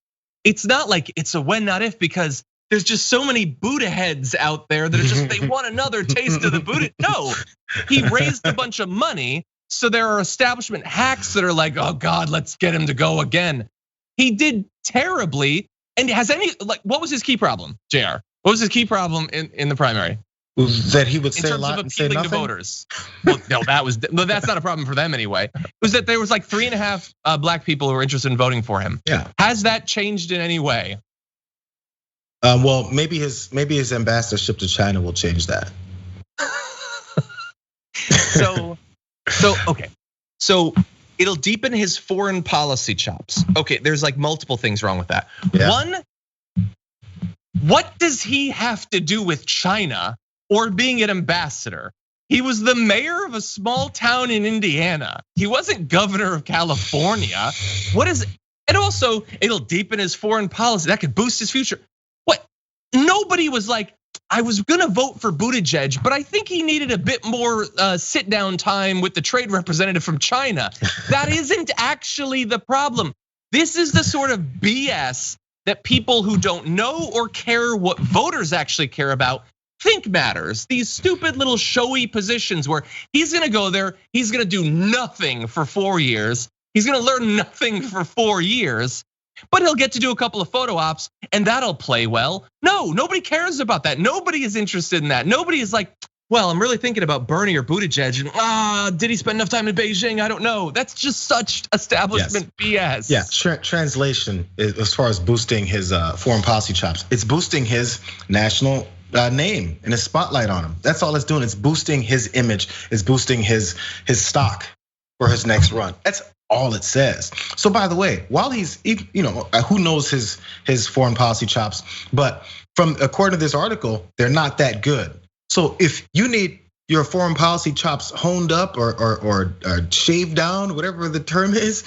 It's not like it's a when, not if, because there's just so many Buddha heads out there that are just, they want another taste of the Buddha. No, he raised a bunch of money. So there are establishment hacks that are like, oh God, let's get him to go again. He did terribly, and what was his key problem, Jayar? What was his key problem in the primary? That he would say a lot and say nothing? In terms of appealing to voters. Well, no, that's not a problem for them anyway. It was that there was like 3.5 black people who were interested in voting for him. Yeah. Has that changed in any way? Well, maybe his ambassadorship to China will change that. Okay. So it'll deepen his foreign policy chops. Okay, there's like multiple things wrong with that. Yeah. One, what does he have to do with China or being an ambassador? He was the mayor of a small town in Indiana. He wasn't governor of California. And also, it'll deepen his foreign policy. That could boost his future. What? Nobody was like, I was gonna vote for Buttigieg, but I think he needed a bit more sit down time with the trade representative from China. That isn't actually the problem. This is the sort of BS that people who don't know or care what voters actually care about think matters. These stupid little showy positions where he's gonna go there, he's gonna do nothing for 4 years. He's gonna learn nothing for 4 years, but he'll get to do a couple of photo ops and that'll play well. No, nobody cares about that. Nobody is interested in that. Nobody is like, well, I'm really thinking about Bernie or Buttigieg, and did he spend enough time in Beijing? I don't know. That's just such establishment BS. Yeah, translation as far as boosting his foreign policy chops, it's boosting his national name and his spotlight on him. That's all it's doing. It's boosting his image. It's boosting his stock for his next run. That's all it says. So by the way, while he's, who knows his foreign policy chops, but according to this article, they're not that good. So if you need your foreign policy chops honed up or shaved down, whatever the term is,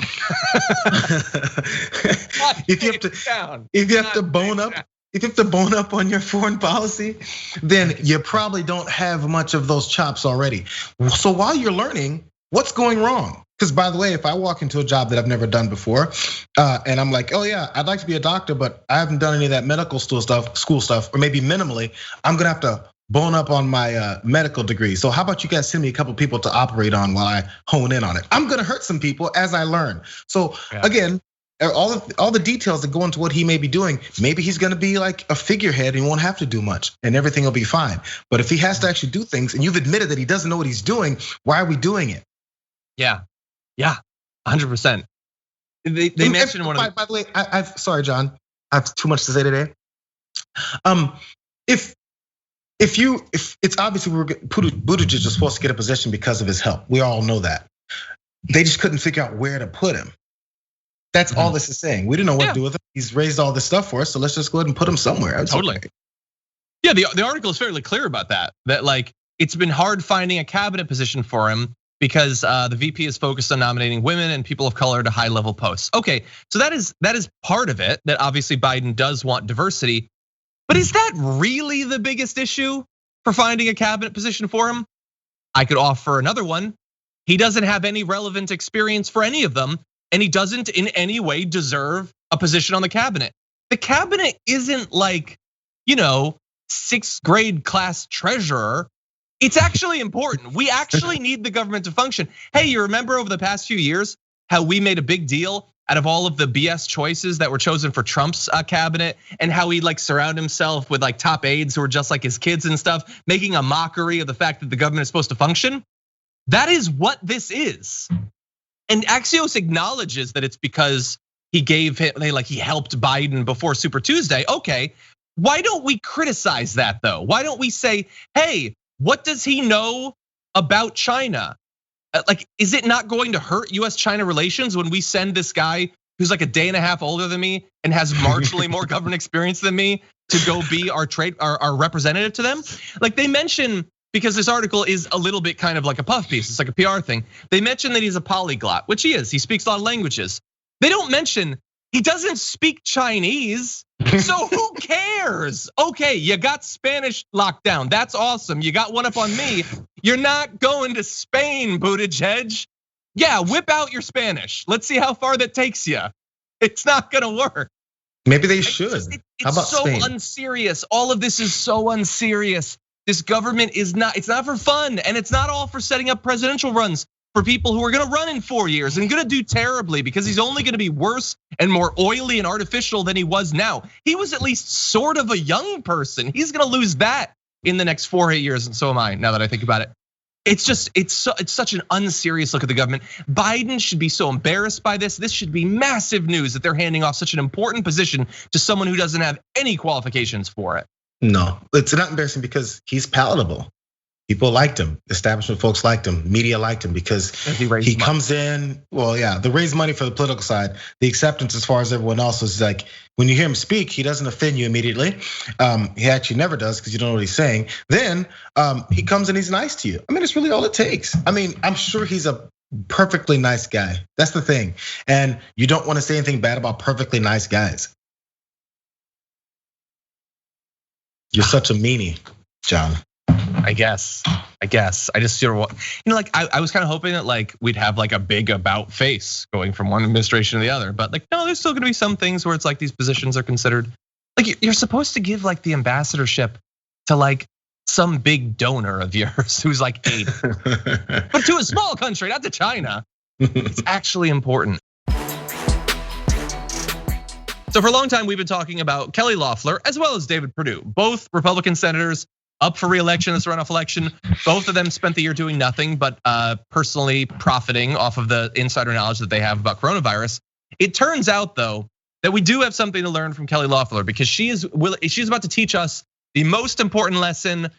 if you have to bone up. If you have to bone up on your foreign policy, then you probably don't have much of those chops already. So while you're learning, what's going wrong? Because by the way, if I walk into a job that I've never done before, and I'm like, oh yeah, I'd like to be a doctor, but I haven't done any of that medical school stuff, or maybe minimally, I'm gonna have to bone up on my medical degree. So how about you guys send me a couple people to operate on while I hone in on it? I'm gonna hurt some people as I learn. So again, all the details that go into what he may be doing, maybe he's gonna be like a figurehead and he won't have to do much and everything will be fine. But if he has to actually do things and you've admitted that he doesn't know what he's doing, why are we doing it? Yeah, 100%. They mentioned one of. By the way, sorry, John, I have too much to say today. If it's obviously Buttigieg is supposed to get a position because of his help. We all know that. They just couldn't figure out where to put him. That's all this is saying. We didn't know what to do with him. He's raised all this stuff for us, so let's just go ahead and put him somewhere. Totally. Okay. Yeah, the article is fairly clear about that. That like it's been hard finding a cabinet position for him because the VP is focused on nominating women and people of color to high-level posts. Okay, so that is part of it. That obviously Biden does want diversity, but is that really the biggest issue for finding a cabinet position for him? I could offer another one. He doesn't have any relevant experience for any of them. And he doesn't in any way deserve a position on the cabinet. The cabinet isn't like, 6th grade class treasurer. It's actually important. We actually need the government to function. Hey, you remember over the past few years how we made a big deal out of all of the BS choices that were chosen for Trump's cabinet, and how he like surrounded himself with like top aides who were just like his kids and stuff, making a mockery of the fact that the government is supposed to function? That is what this is. And Axios acknowledges that it's because he helped Biden before Super Tuesday. Okay, why don't we criticize that though? Why don't we say, hey, what does he know about China? Like, is it not going to hurt US-China relations when we send this guy who's like a day and a half older than me and has marginally more government experience than me to go be our representative to them? Like they mention, because this article is a little bit kind of like a puff piece, it's like a PR thing. They mention that he's a polyglot, which he is. He speaks a lot of languages. They don't mention he doesn't speak Chinese, so who cares? Okay, you got Spanish locked down. That's awesome. You got one up on me. You're not going to Spain, Buttigieg. Yeah, whip out your Spanish. Let's see how far that takes you. It's not gonna work. Maybe they should. How about so Spain? Unserious. All of this is so unserious. This government it's not for fun, and it's not all for setting up presidential runs for people who are gonna run in 4 years and gonna do terribly because he's only gonna be worse and more oily and artificial than he was now. He was at least sort of a young person. He's gonna lose that in the next 4 or 8 years, and so am I, now that I think about it. it's such an unserious look at the government. Biden should be so embarrassed by this. This should be massive news that they're handing off such an important position to someone who doesn't have any qualifications for it. No, it's not embarrassing because he's palatable. People liked him. Establishment folks liked him. Media liked him because he comes in. Well, yeah, they raise money for the political side. The acceptance, as far as everyone else, is like when you hear him speak, he doesn't offend you immediately. He actually never does because you don't know what he's saying. Then he comes and he's nice to you. I mean, it's really all it takes. I mean, I'm sure he's a perfectly nice guy. That's the thing, and you don't want to say anything bad about perfectly nice guys. You're such a meanie, John. I guess. I just sort of, like I was kind of hoping that like we'd have like a big about face going from one administration to the other, but like no, there's still gonna be some things where it's like these positions are considered. Like you're supposed to give like the ambassadorship to like some big donor of yours who's like aid, but to a small country, not to China. It's actually important. So for a long time, we've been talking about Kelly Loeffler as well as David Perdue, both Republican senators up for re-election in this runoff election. Both of them spent the year doing nothing but personally profiting off of the insider knowledge that they have about coronavirus. It turns out, though, that we do have something to learn from Kelly Loeffler because she's about to teach us the most important lesson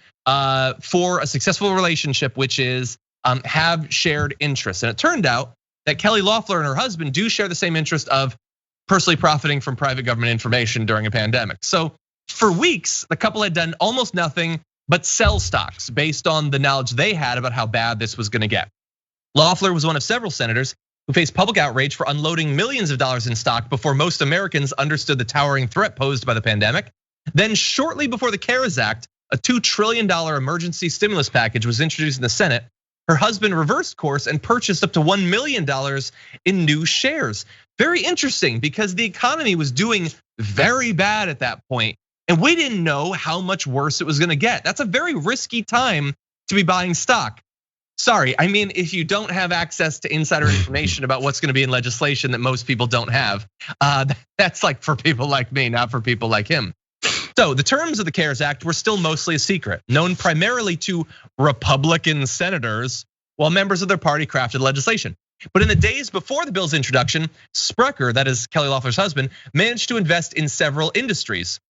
for a successful relationship, which is have shared interests. And it turned out that Kelly Loeffler and her husband do share the same interest of personally profiting from private government information during a pandemic. So for weeks, the couple had done almost nothing but sell stocks based on the knowledge they had about how bad this was gonna get. Loeffler was one of several senators who faced public outrage for unloading millions of dollars in stock before most Americans understood the towering threat posed by the pandemic. Then shortly before the CARES Act, a $2 trillion emergency stimulus package was introduced in the Senate. Her husband reversed course and purchased up to $1 million in new shares. Very interesting because the economy was doing very bad at that point. And we didn't know how much worse it was gonna get. That's a very risky time to be buying stock. Sorry, I mean, if you don't have access to insider information about what's gonna be in legislation that most people don't have, that's like for people like me, not for people like him. So the terms of the CARES Act were still mostly a secret, known primarily to Republican senators while members of their party crafted legislation. But in the days before the bill's introduction, Sprecher, that is Kelly Loeffler's husband, managed to invest in several industries.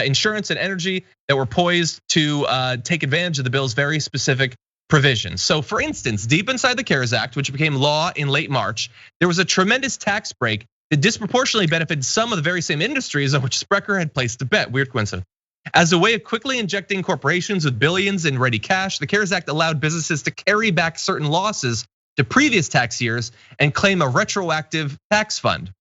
Insurance and energy that were poised to take advantage of the bill's very specific provisions. So for instance, deep inside the CARES Act, which became law in late March, there was a tremendous tax break that disproportionately benefited some of the very same industries on which Sprecher had placed a bet. Weird coincidence. As a way of quickly injecting corporations with billions in ready cash, the CARES Act allowed businesses to carry back certain losses to previous tax years and claim a retroactive tax fund.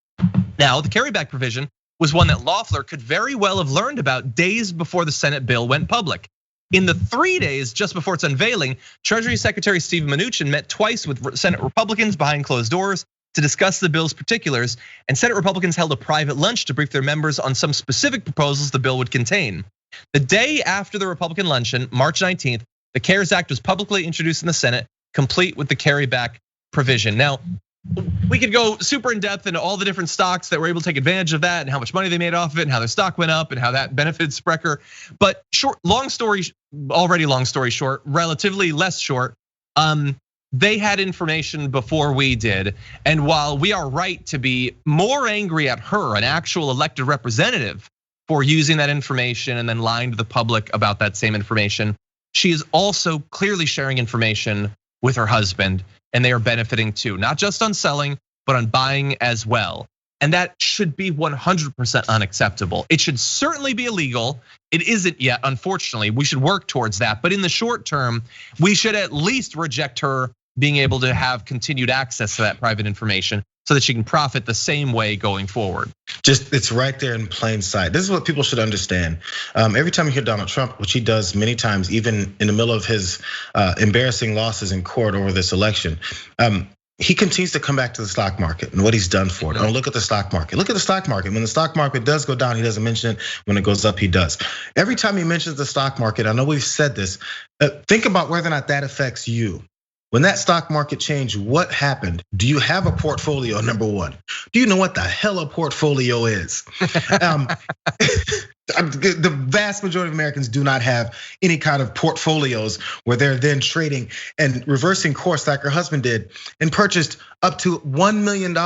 Now, the carryback provision was one that Loeffler could very well have learned about days before the Senate bill went public. In the 3 days just before its unveiling, Treasury Secretary Steve Mnuchin met twice with Senate Republicans behind closed doors to discuss the bill's particulars, and Senate Republicans held a private lunch to brief their members on some specific proposals the bill would contain. The day after the Republican luncheon, March 19th, the CARES Act was publicly introduced in the Senate, complete with the carryback provision. Now, we could go super in depth into all the different stocks that were able to take advantage of that and how much money they made off of it and how their stock went up and how that benefited Sprecher. But long story short, relatively less short, they had information before we did. And while we are right to be more angry at her, an actual elected representative, for using that information and then lying to the public about that same information, she is also clearly sharing information with her husband, and they are benefiting too, not just on selling, but on buying as well. And that should be 100% unacceptable. It should certainly be illegal. It isn't yet, unfortunately. We should work towards that. But in the short term, we should at least reject her being able to have continued access to that private information so that she can profit the same way going forward. Just, it's right there in plain sight. This is what people should understand. Every time you hear Donald Trump, which he does many times, even in the middle of his embarrassing losses in court over this election, he continues to come back to the stock market and what he's done for it. Don't look at the stock market. Look at the stock market. When the stock market does go down, he doesn't mention it. When it goes up, he does. Every time he mentions the stock market, I know we've said this, think about whether or not that affects you. When that stock market changed, what happened? Do you have a portfolio, number one? Do you know what the hell a portfolio is? The vast majority of Americans do not have any kind of portfolios where they're then trading and reversing course like her husband did and purchased up to $1 million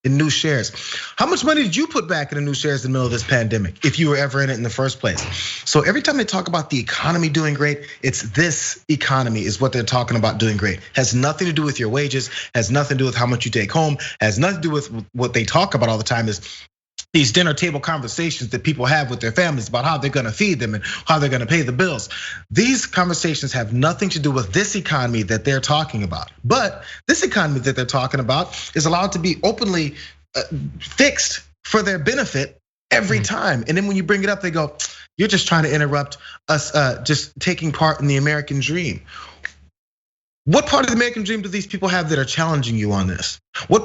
in new shares. How much money did you put back in the new shares in the middle of this pandemic, if you were ever in it in the first place? So every time they talk about the economy doing great, it's this economy is what they're talking about doing great. Has nothing to do with your wages, has nothing to do with how much you take home, has nothing to do with what they talk about all the time is these dinner table conversations that people have with their families about how they're gonna feed them and how they're gonna pay the bills. These conversations have nothing to do with this economy that they're talking about. But this economy that they're talking about is allowed to be openly fixed for their benefit every time. And then when you bring it up, they go, you're just trying to interrupt us just taking part in the American dream. What part of the American dream do these people have that are challenging you on this?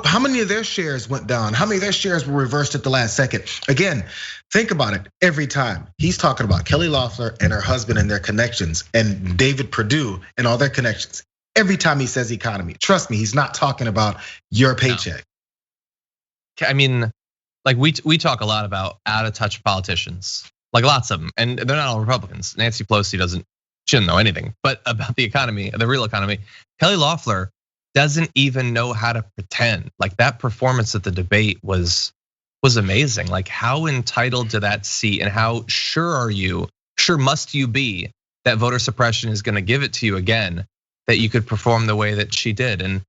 How many of their shares went down? How many of their shares were reversed at the last second? Again, think about it every time. He's talking about Kelly Loeffler and her husband and their connections and David Perdue and all their connections. Every time he says economy, trust me, he's not talking about your paycheck. No. I mean, like we talk a lot about out of touch politicians, like lots of them, and they're not all Republicans. Nancy Pelosi she doesn't know anything, but about the economy, the real economy. Kelly Loeffler doesn't even know how to pretend. Like that performance at the debate was amazing. Like how entitled to that seat and how sure must you be that voter suppression is gonna give it to you again, that you could perform the way that she did and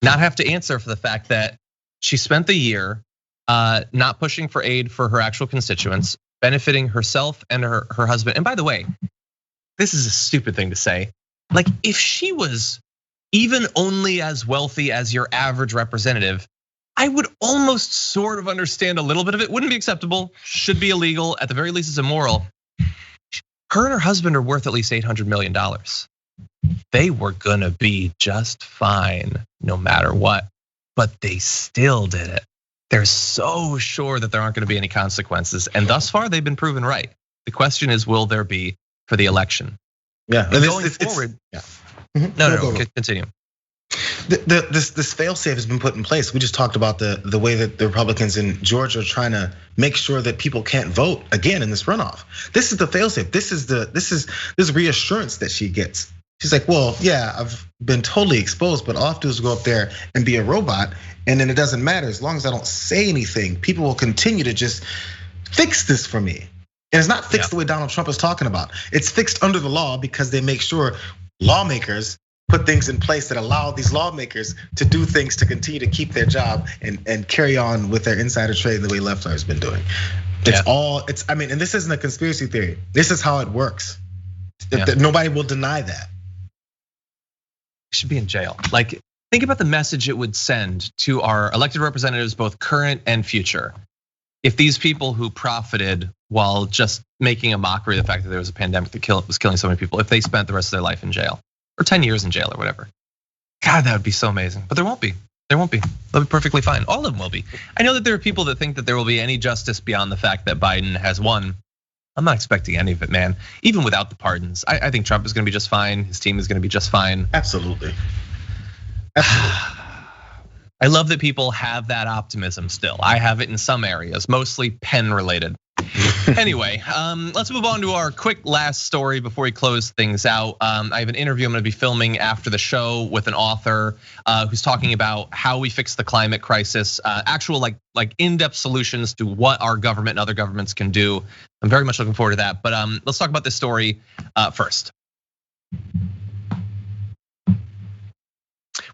not have to answer for the fact that she spent the year not pushing for aid for her actual constituents, benefiting herself and her husband. And by the way, this is a stupid thing to say. Like if she was even only as wealthy as your average representative, I would almost sort of understand a little bit of it. Wouldn't be acceptable, should be illegal, at the very least it's immoral. Her and her husband are worth at least $800 million. They were gonna be just fine no matter what, but they still did it. They're so sure that there aren't gonna be any consequences. And thus far they've been proven right. The question is, will there be for the election? Yeah, and going forward. Yeah. No, continue. This failsafe has been put in place. We just talked about the way that the Republicans in Georgia are trying to make sure that people can't vote again in this runoff. This is the failsafe. This is reassurance that she gets. She's like, well, yeah, I've been totally exposed, but all I have to do is go up there and be a robot, and then it doesn't matter as long as I don't say anything. People will continue to just fix this for me. And it's not fixed the way Donald Trump is talking about. It's fixed under the law because they make sure lawmakers put things in place that allow these lawmakers to do things to continue to keep their job and carry on with their insider trading the way Loeffler has been doing. I mean, and this isn't a conspiracy theory. This is how it works. Nobody will deny that. Should be in jail. Like, think about the message it would send to our elected representatives, both current and future. If these people who profited while just making a mockery of the fact that there was a pandemic that was killing so many people, if they spent the rest of their life in jail or 10 years in jail or whatever, God, that would be so amazing. But there won't be. They'll be perfectly fine. All of them will be. I know that there are people that think that there will be any justice beyond the fact that Biden has won. I'm not expecting any of it, man. Even without the pardons, I think Trump is gonna be just fine. His team is gonna be just fine. Absolutely. I love that people have that optimism still. I have it in some areas, mostly pen related. Anyway, let's move on to our quick last story before we close things out. I have an interview I'm gonna be filming after the show with an author who's talking about how we fix the climate crisis, actual like in-depth solutions to what our government and other governments can do. I'm very much looking forward to that, but let's talk about this story first.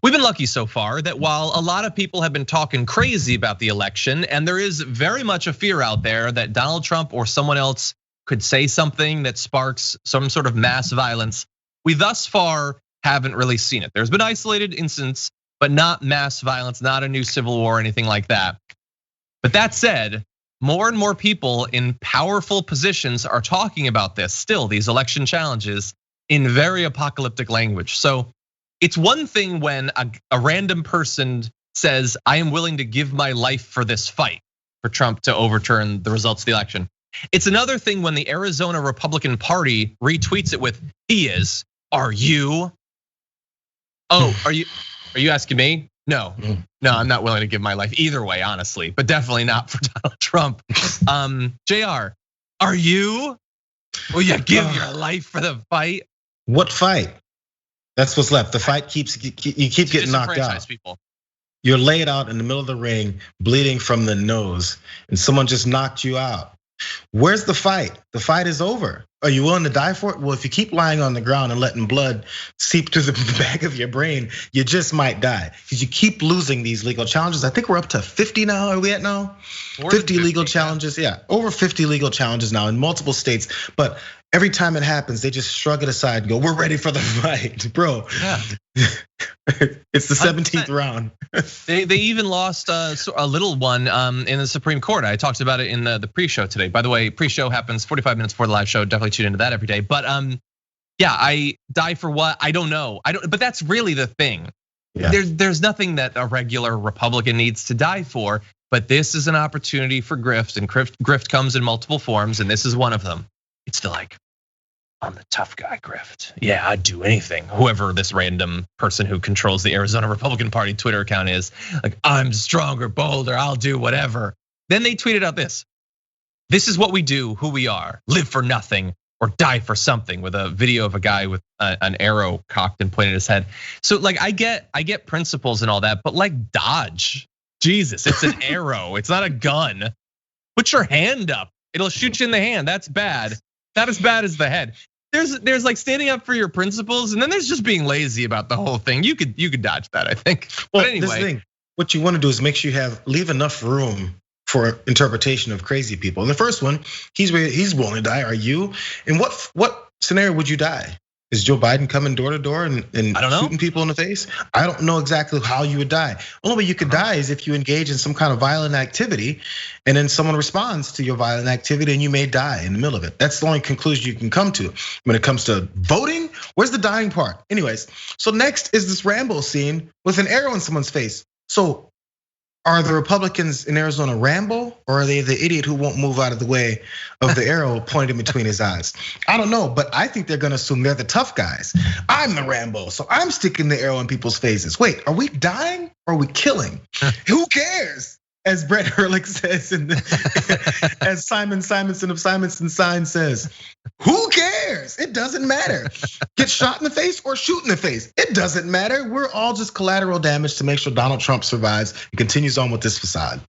We've been lucky so far that while a lot of people have been talking crazy about the election, and there is very much a fear out there that Donald Trump or someone else could say something that sparks some sort of mass violence, we thus far haven't really seen it. There's been isolated incidents, but not mass violence, not a new civil war or anything like that. But that said, more and more people in powerful positions are talking about this still, these election challenges, in very apocalyptic language. So it's one thing when a random person says, I am willing to give my life for this fight, for Trump to overturn the results of the election. It's another thing when the Arizona Republican Party retweets it with, he is, are you? Oh, are you asking me? No, I'm not willing to give my life either way, honestly, but definitely not for Donald Trump. Jayar, Are you? Will you give your life for the fight? What fight? That's what's left. The fight you keep getting knocked out. People. You're laid out in the middle of the ring, bleeding from the nose, and someone just knocked you out. Where's the fight? The fight is over. Are you willing to die for it? Well, if you keep lying on the ground and letting blood seep through the back of your brain, you just might die because you keep losing these legal challenges. I think we're up to 50 now. Are we at now? 50 legal challenges. Yeah, over 50 legal challenges now in multiple states. But every time it happens, they just shrug it aside and go, "We're ready for the fight, bro." Yeah. It's the 17th round. They even lost a little one in the Supreme Court. I talked about it in the pre-show today. By the way, pre-show happens 45 minutes before the live show. Definitely tune into that every day. But yeah, I die for what? I don't know. But that's really the thing. Yeah. There's nothing that a regular Republican needs to die for. But this is an opportunity for grift, and grift comes in multiple forms, and this is one of them. It's the like, I'm the tough guy grift. Yeah, I'd do anything. Whoever this random person who controls the Arizona Republican Party Twitter account is, like, I'm stronger, bolder, I'll do whatever. Then they tweeted out this. This is what we do, who we are. Live for nothing or die for something, with a video of a guy with an arrow cocked and pointed at his head. So like I get principles and all that, but like dodge. Jesus, it's an arrow. It's not a gun. Put your hand up. It'll shoot you in the hand. That's bad. Not as bad as the head. There's like standing up for your principles, and then there's just being lazy about the whole thing. You could dodge that, I think. Well, but anyway, this thing, what you want to do is make sure you leave enough room for interpretation of crazy people. In the first one, he's willing to die. Are you? In what scenario would you die? Is Joe Biden coming door to door and shooting people in the face? I don't know exactly how you would die. Only way you could die is if you engage in some kind of violent activity, and then someone responds to your violent activity, and you may die in the middle of it. That's the only conclusion you can come to. When it comes to voting, where's the dying part? Anyways, so next is this Rambo scene with an arrow in someone's face. So are the Republicans in Arizona Rambo, or are they the idiot who won't move out of the way of the arrow pointed between his eyes? I don't know, but I think they're gonna assume they're the tough guys. I'm the Rambo, so I'm sticking the arrow in people's faces. Wait, are we dying or are we killing? Who cares? As Brett Ehrlich says, as Simon Simonson of Simonson Sign says, who cares? It doesn't matter. Get shot in the face or shoot in the face. It doesn't matter. We're all just collateral damage to make sure Donald Trump survives and continues on with this facade.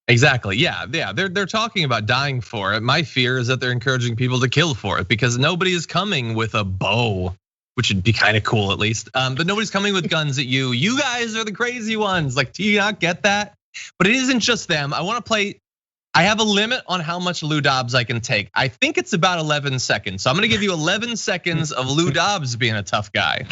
Exactly. Yeah. They're talking about dying for it. My fear is that they're encouraging people to kill for it, because nobody is coming with a bow, which would be kind of cool at least. But nobody's coming with guns at you. You guys are the crazy ones. Like, do you not get that? But it isn't just them. I have a limit on how much Lou Dobbs I can take. I think it's about 11 seconds. So I'm gonna give you 11 seconds of Lou Dobbs being a tough guy.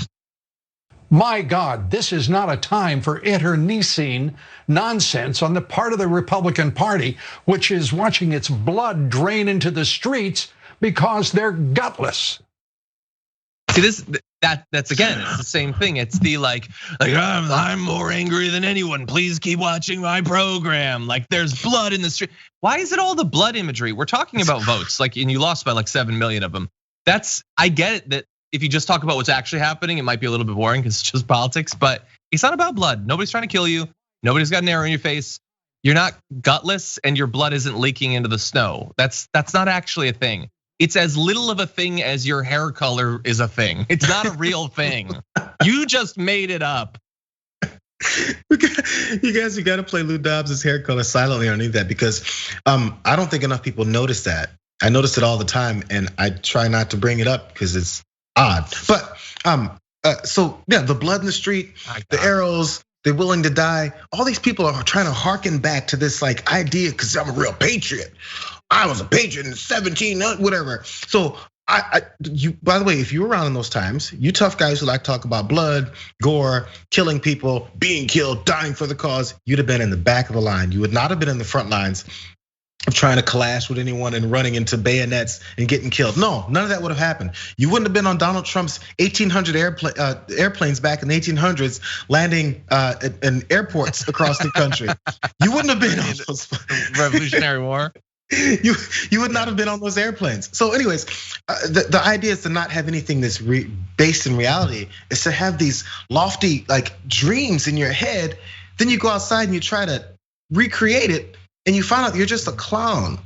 My God, this is not a time for internecine nonsense on the part of the Republican Party, which is watching its blood drain into the streets because they're gutless. See, that's again, it's the same thing. It's the like I'm more angry than anyone. Please keep watching my program. Like, there's blood in the street. Why is it all the blood imagery? We're talking about votes, like, and you lost by like 7 million of them. I get it that if you just talk about what's actually happening, it might be a little bit boring because it's just politics. But it's not about blood. Nobody's trying to kill you. Nobody's got an arrow in your face. You're not gutless, and your blood isn't leaking into the snow. That's not actually a thing. It's as little of a thing as your hair color is a thing. It's not a real thing. You just made it up. You guys, you gotta play Lou Dobbs' hair color silently underneath that, because I don't think enough people notice that. I notice it all the time, and I try not to bring it up because it's odd. But so yeah, the blood in the street, the arrows, they're willing to die. All these people are trying to harken back to this like idea, because I'm a real patriot. I was a patriot in 17, whatever. So you, by the way, if you were around in those times, you tough guys who like to talk about blood, gore, killing people, being killed, dying for the cause, you'd have been in the back of the line. You would not have been in the front lines of trying to clash with anyone and running into bayonets and getting killed. No, none of that would have happened. You wouldn't have been on Donald Trump's 1,800 airplanes back in the 1800s, landing in airports across the country. You wouldn't have been on those Revolutionary War. You would not have been on those airplanes. So anyways, the idea is to not have anything that's based in reality. Is to have these lofty like dreams in your head. Then you go outside and you try to recreate it, and you find out you're just a clown.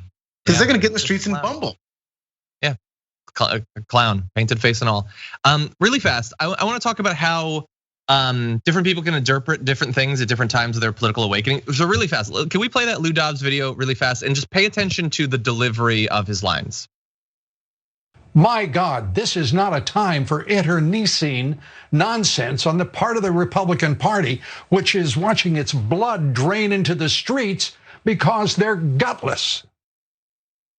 Because they're gonna get in the streets and bumble. Yeah, clown, painted face and all. Really fast, I want to talk about how different people can interpret different things at different times of their political awakening. So really fast, can we play that Lou Dobbs video really fast and just pay attention to the delivery of his lines? My God, this is not a time for internecine nonsense on the part of the Republican Party, which is watching its blood drain into the streets because they're gutless.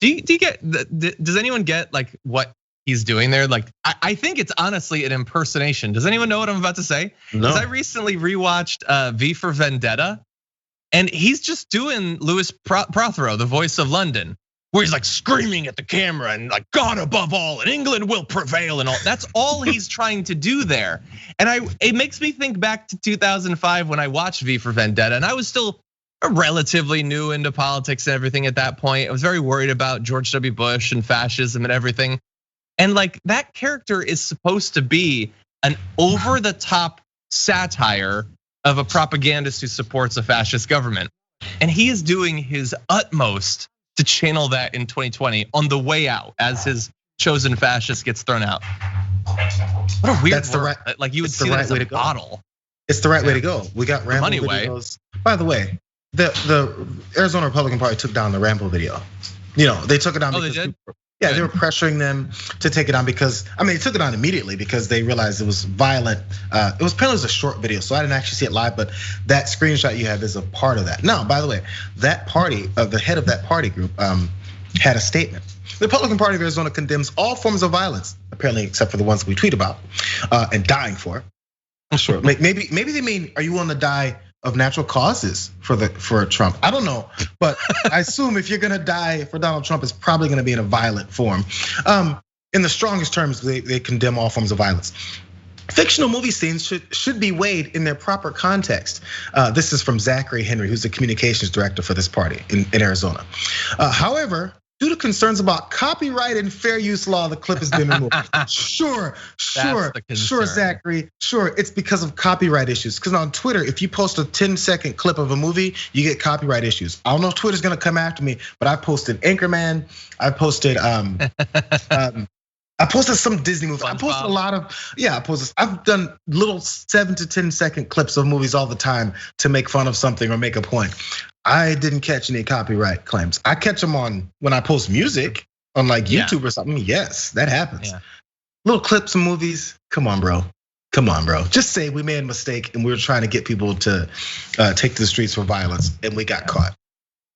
Do you get, does anyone get like what he's doing there? Like, I think it's honestly an impersonation. Does anyone know what I'm about to say? No. Because I recently rewatched V for Vendetta, and he's just doing Louis Prothero, the voice of London, where he's like screaming at the camera and like God above all and England will prevail and all. That's all he's trying to do there. And it makes me think back to 2005 when I watched V for Vendetta, and I was still relatively new into politics and everything at that point. I was very worried about George W. Bush and fascism and everything. And like that character is supposed to be an over the top satire of a propagandist who supports a fascist government. And he is doing his utmost to channel that in 2020 on the way out as his chosen fascist gets thrown out. What a weird word. Like you would see that as a bottle. It's the right way to go. We got Rambo videos. By the way, the Arizona Republican Party took down the Rambo video. You know, they took it down. Oh, they did? Yeah, they were pressuring them to take it down because, I mean, they took it down immediately because they realized it was violent. It was apparently a short video, so I didn't actually see it live, but that screenshot you have is a part of that. Now, by the way, that party, the head of that party group had a statement. The Republican Party of Arizona condemns all forms of violence, apparently except for the ones we tweet about, and dying for. Sure, maybe they mean, are you willing to die of natural causes for Trump? I don't know, but I assume if you're gonna die for Donald Trump, it's probably gonna be in a violent form. In the strongest terms, they condemn all forms of violence. Fictional movie scenes should be weighed in their proper context. This is from Zachary Henry, who's the communications director for this party in Arizona. However, due to concerns about copyright and fair use law, the clip has been removed. Sure, Zachary, sure. It's because of copyright issues. Because on Twitter, if you post a 10-second clip of a movie, you get copyright issues. I don't know if Twitter's gonna come after me, but I posted Anchorman. I posted some Disney movie. I posted a lot of, I've done little 7 to 10-second clips of movies all the time to make fun of something or make a point. I didn't catch any copyright claims. I catch them on when I post music on like YouTube or something. Yes, that happens. Yeah. Little clips of movies. Come on, bro. Just say we made a mistake and we were trying to get people to take to the streets for violence and we got caught.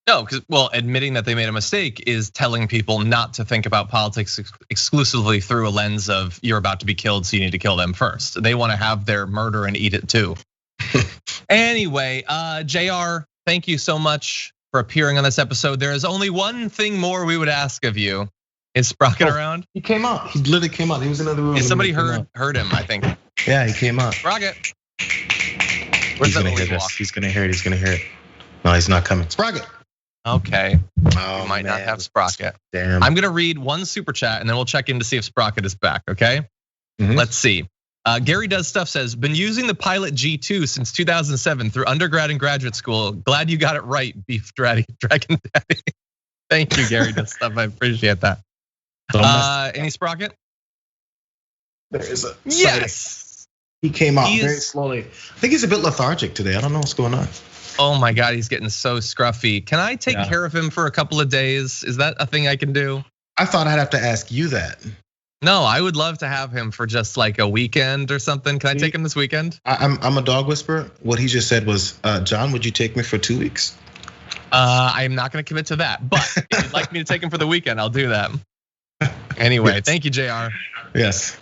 No, because admitting that they made a mistake is telling people not to think about politics exclusively through a lens of you're about to be killed, so you need to kill them first. They want to have their murder and eat it too. Anyway, Jayar, thank you so much for appearing on this episode. There is only one thing more we would ask of you. Is Sprocket around? He came out. He literally came out. He was in another room. Somebody heard him, I think. Yeah, he came out. Sprocket. He's gonna hear this. He's gonna hear it. No, he's not coming. Sprocket. Okay, we might not have Sprocket. Damn. I'm gonna read one super chat and then we'll check in to see if Sprocket is back, okay? Let's see. Gary Does Stuff says, been using the Pilot G2 since 2007 through undergrad and graduate school. Glad you got it right, Beef Dragon Daddy. Thank you, Gary Does Stuff, I appreciate that. Any Sprocket? There is a yes. He came out very slowly. I think he's a bit lethargic today. I don't know what's going on. Oh my God, he's getting so scruffy. Can I take care of him for a couple of days? Is that a thing I can do? I thought I'd have to ask you that. No, I would love to have him for just like a weekend or something. Can I take him this weekend? I'm a dog whisperer. What he just said was, John, would you take me for 2 weeks? I'm not gonna commit to that, but if you'd like me to take him for the weekend, I'll do that. Anyway, yes. Thank you, Jayar. Yes.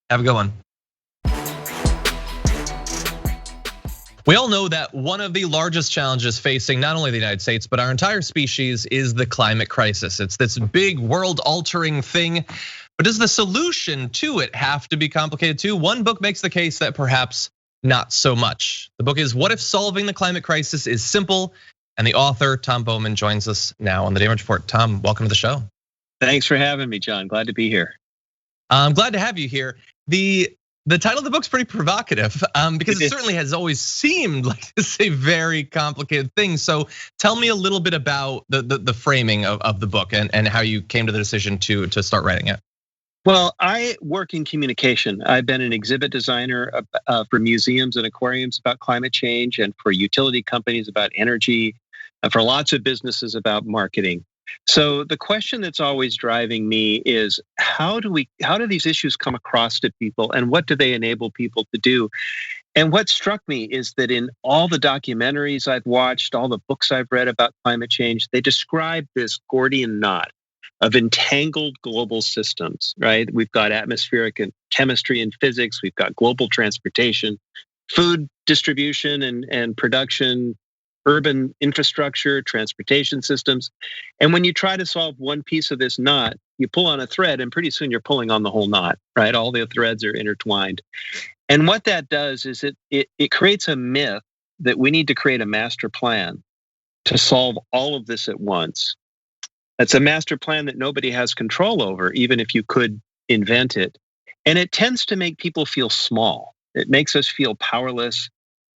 Have a good one. We all know that one of the largest challenges facing not only the United States, but our entire species is the climate crisis. It's this big world-altering thing, but does the solution to it have to be complicated too? One book makes the case that perhaps not so much. The book is What If Solving the Climate Crisis is Simple? And the author, Tom Bowman, joins us now on the Damage Report. Tom, welcome to the show. Thanks for having me, John. Glad to be here. I'm glad to have you here. The The title of the book's pretty provocative because it certainly has always seemed like this a very complicated thing. So tell me a little bit about the framing of the book and how you came to the decision to start writing it. Well, I work in communication. I've been an exhibit designer for museums and aquariums about climate change, and for utility companies about energy, and for lots of businesses about marketing. So the question that's always driving me is how do these issues come across to people, and what do they enable people to do? And what struck me is that in all the documentaries I've watched, all the books I've read about climate change, they describe this Gordian knot of entangled global systems, right? We've got atmospheric and chemistry and physics, we've got global transportation, food distribution and production, urban infrastructure, transportation systems. And when you try to solve one piece of this knot, you pull on a thread and pretty soon you're pulling on the whole knot, right? All the threads are intertwined. And what that does is it creates a myth that we need to create a master plan to solve all of this at once. It's a master plan that nobody has control over, even if you could invent it. And it tends to make people feel small. It makes us feel powerless.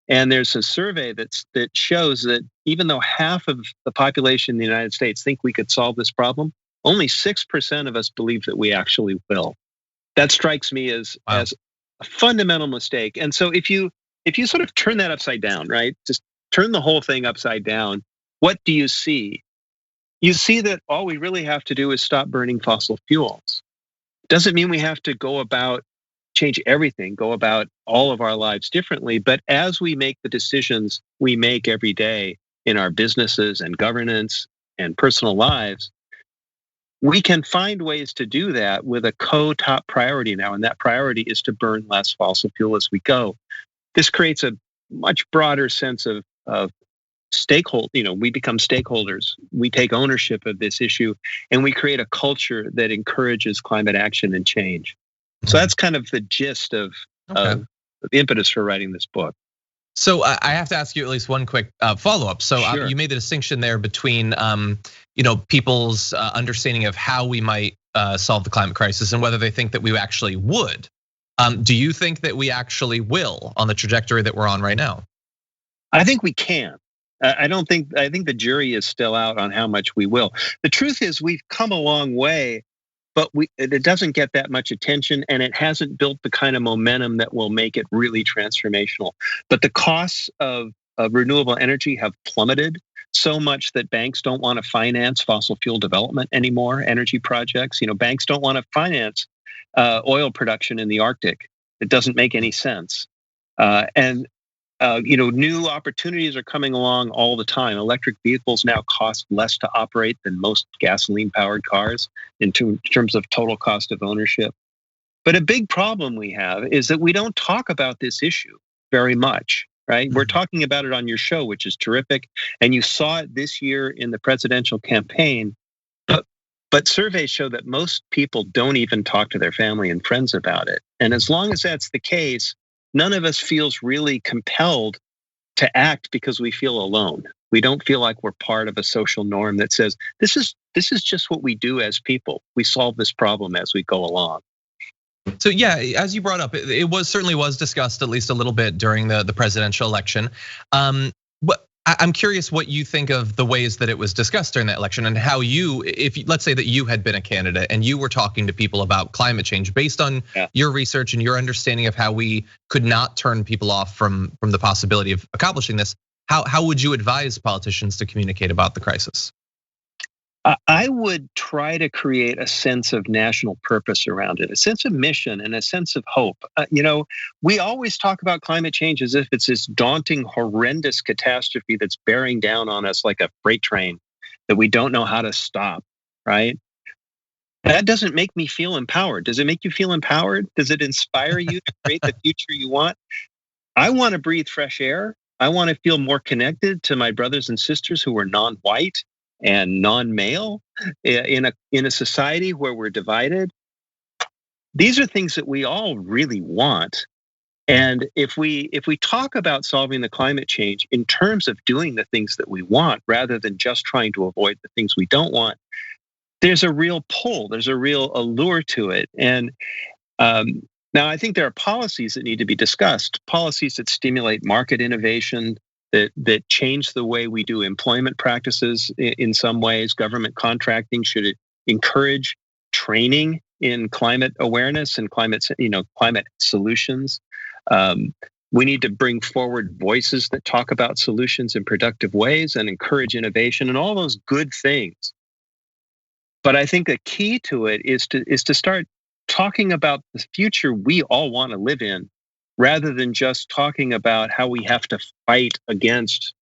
And there's a survey that shows that even though half of the population in the United States think we could solve this problem, only 6% of us believe that we actually will. That strikes me as a fundamental mistake. And so if you sort of turn that upside down, right? Just turn the whole thing upside down, what do you see? You see that all we really have to do is stop burning fossil fuels. Doesn't mean we have to change everything, go about all of our lives differently. But as we make the decisions we make every day in our businesses and governance and personal lives, we can find ways to do that with a top priority now. And that priority is to burn less fossil fuel as we go. This creates a much broader sense of stakeholder, we become stakeholders. We take ownership of this issue and we create a culture that encourages climate action and change. So that's kind of the gist of the impetus for writing this book. So I have to ask you at least one quick follow-up. So Sure. You made the distinction there between people's understanding of how we might solve the climate crisis and whether they think that we actually would. Do you think that we actually will on the trajectory that we're on right now? I think we can. I think the jury is still out on how much we will. The truth is we've come a long way, but it doesn't get that much attention, and it hasn't built the kind of momentum that will make it really transformational. But the costs of renewable energy have plummeted so much that banks don't want to finance fossil fuel development anymore, energy projects. Banks don't want to finance oil production in the Arctic. It doesn't make any sense. New opportunities are coming along all the time. Electric vehicles now cost less to operate than most gasoline-powered cars in terms of total cost of ownership. But a big problem we have is that we don't talk about this issue very much, right? We're talking about it on your show, which is terrific. And you saw it this year in the presidential campaign. But surveys show that most people don't even talk to their family and friends about it. And as long as that's the case, none of us feels really compelled to act because we feel alone. We don't feel like we're part of a social norm that says, this is just what we do as people. We solve this problem as we go along. So yeah, as you brought up, it certainly was discussed at least a little bit during the presidential election. I'm curious what you think of the ways that it was discussed during that election and how let's say that you had been a candidate and you were talking to people about climate change based on your research and your understanding of how we could not turn people off from the possibility of accomplishing this. How would you advise politicians to communicate about the crisis? I would try to create a sense of national purpose around it, a sense of mission and a sense of hope. We always talk about climate change as if it's this daunting, horrendous catastrophe that's bearing down on us like a freight train that we don't know how to stop, right? That doesn't make me feel empowered. Does it make you feel empowered? Does it inspire you to create the future you want? I want to breathe fresh air. I want to feel more connected to my brothers and sisters who are non-white and non-male in a society where we're divided. These are things that we all really want. And if we talk about solving the climate change in terms of doing the things that we want, rather than just trying to avoid the things we don't want, there's a real pull, there's a real allure to it. And Now, I think there are policies that need to be discussed, policies that stimulate market innovation, that change the way we do employment practices in some ways. Government contracting should encourage training in climate awareness and climate solutions. We need to bring forward voices that talk about solutions in productive ways and encourage innovation and all those good things. But I think the key to it is to start talking about the future we all want to live in, rather than just talking about how we have to fight against,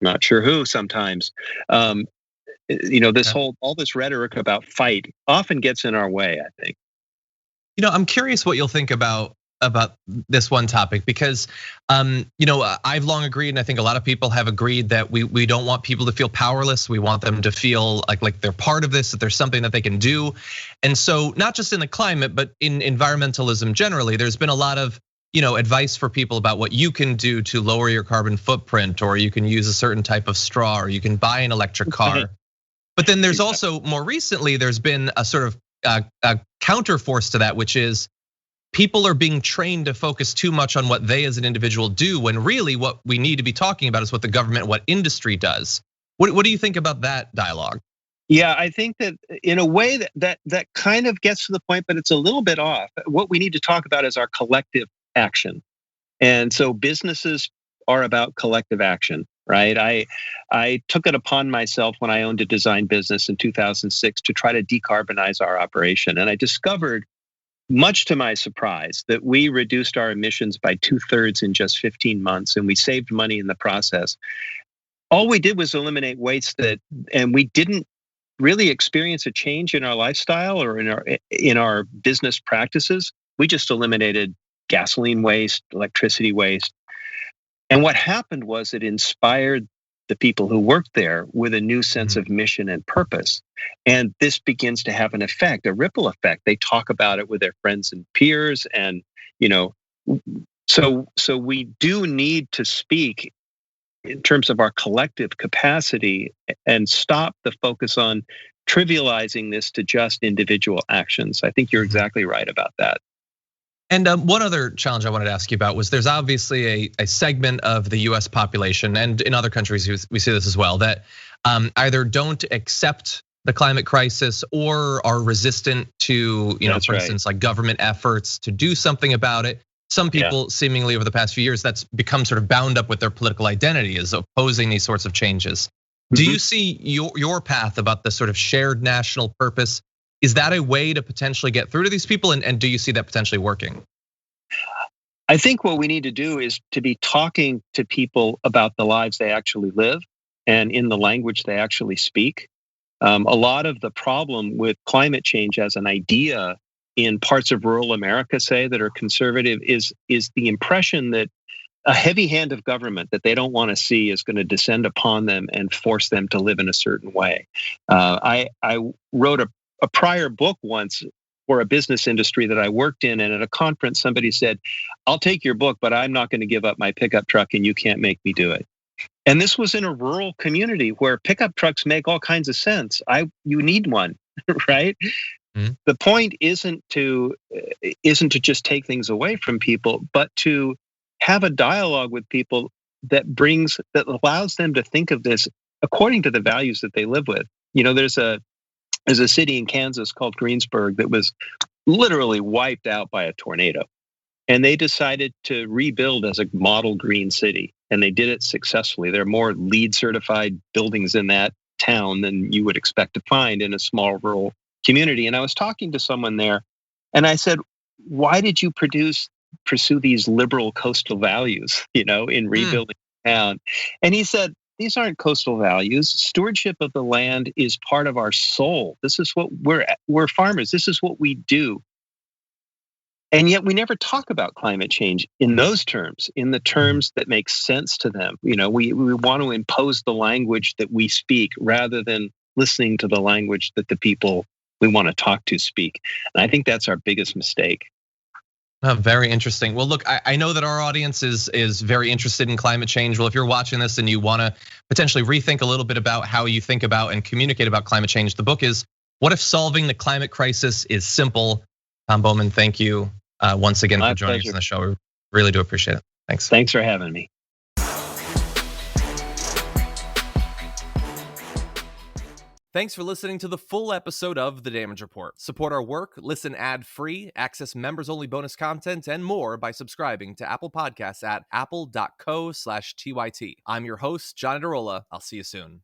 not sure who sometimes. All this rhetoric about fight often gets in our way, I think. I'm curious what you'll think about this one topic, because I've long agreed, and I think a lot of people have agreed, that we don't want people to feel powerless. We want them to feel like they're part of this, that there's something that they can do. And so not just in the climate, but in environmentalism generally, there's been a lot of advice for people about what you can do to lower your carbon footprint, or you can use a certain type of straw, or you can buy an electric car. But then there's also, more recently, there's been a sort of a counterforce to that, which is people are being trained to focus too much on what they as an individual do, when really what we need to be talking about is what the government, what industry does. What do you think about that dialogue? Yeah, I think that in a way that kind of gets to the point, but it's a little bit off. What we need to talk about is our collective action. And so businesses are about collective action, right? I took it upon myself when I owned a design business in 2006 to try to decarbonize our operation. And I discovered, much to my surprise, that we reduced our emissions by 2/3 in just 15 months, and we saved money in the process. All we did was eliminate waste and we didn't really experience a change in our lifestyle or in our business practices. We just eliminated gasoline waste, electricity waste. And what happened was it inspired the people who worked there with a new sense of mission and purpose. And this begins to have an effect, a ripple effect. They talk about it with their friends and peers. And, so we do need to speak in terms of our collective capacity and stop the focus on trivializing this to just individual actions. I think you're exactly right about that. And one other challenge I wanted to ask you about was, there's obviously a segment of the US population, and in other countries we see this as well, that either don't accept the climate crisis or are resistant to, for instance, like government efforts to do something about it. Some people seemingly over the past few years, that's become sort of bound up with their political identity, is opposing these sorts of changes. Do you see your path about the sort of shared national purpose? Is that a way to potentially get through to these people? And do you see that potentially working? I think what we need to do is to be talking to people about the lives they actually live and in the language they actually speak. A lot of the problem with climate change as an idea in parts of rural America, say, that are conservative, is the impression that a heavy hand of government that they don't want to see is going to descend upon them and force them to live in a certain way. I wrote a prior book once for a business industry that I worked in, and at a conference somebody said, "I'll take your book, but I'm not going to give up my pickup truck, and you can't make me do it." And this was in a rural community where pickup trucks make all kinds of sense. You need one, right? The point isn't to just take things away from people, but to have a dialogue with people that allows them to think of this according to the values that they live with. There's a city in Kansas called Greensburg that was literally wiped out by a tornado. And they decided to rebuild as a model green city. And they did it successfully. There are more LEED certified buildings in that town than you would expect to find in a small rural community. And I was talking to someone there, and I said, "Why did you pursue these liberal coastal values, in rebuilding the town?" And he said, "These aren't coastal values. Stewardship of the land is part of our soul. This is what we're farmers. This is what we do." And yet we never talk about climate change in those terms, in the terms that make sense to them. We want to impose the language that we speak rather than listening to the language that the people we want to talk to speak. And I think that's our biggest mistake. Very interesting. Well, look, I know that our audience is very interested in climate change. Well, if you're watching this and you want to potentially rethink a little bit about how you think about and communicate about climate change, the book is "What If Solving the Climate Crisis is Simple?" Tom Bowman, thank you once again for joining us on the show. We really do appreciate it. Thanks. Thanks for having me. Thanks for listening to the full episode of The Damage Report. Support our work, listen ad-free, access members-only bonus content, and more by subscribing to Apple Podcasts at apple.co/TYT. I'm your host, John Adarola. I'll see you soon.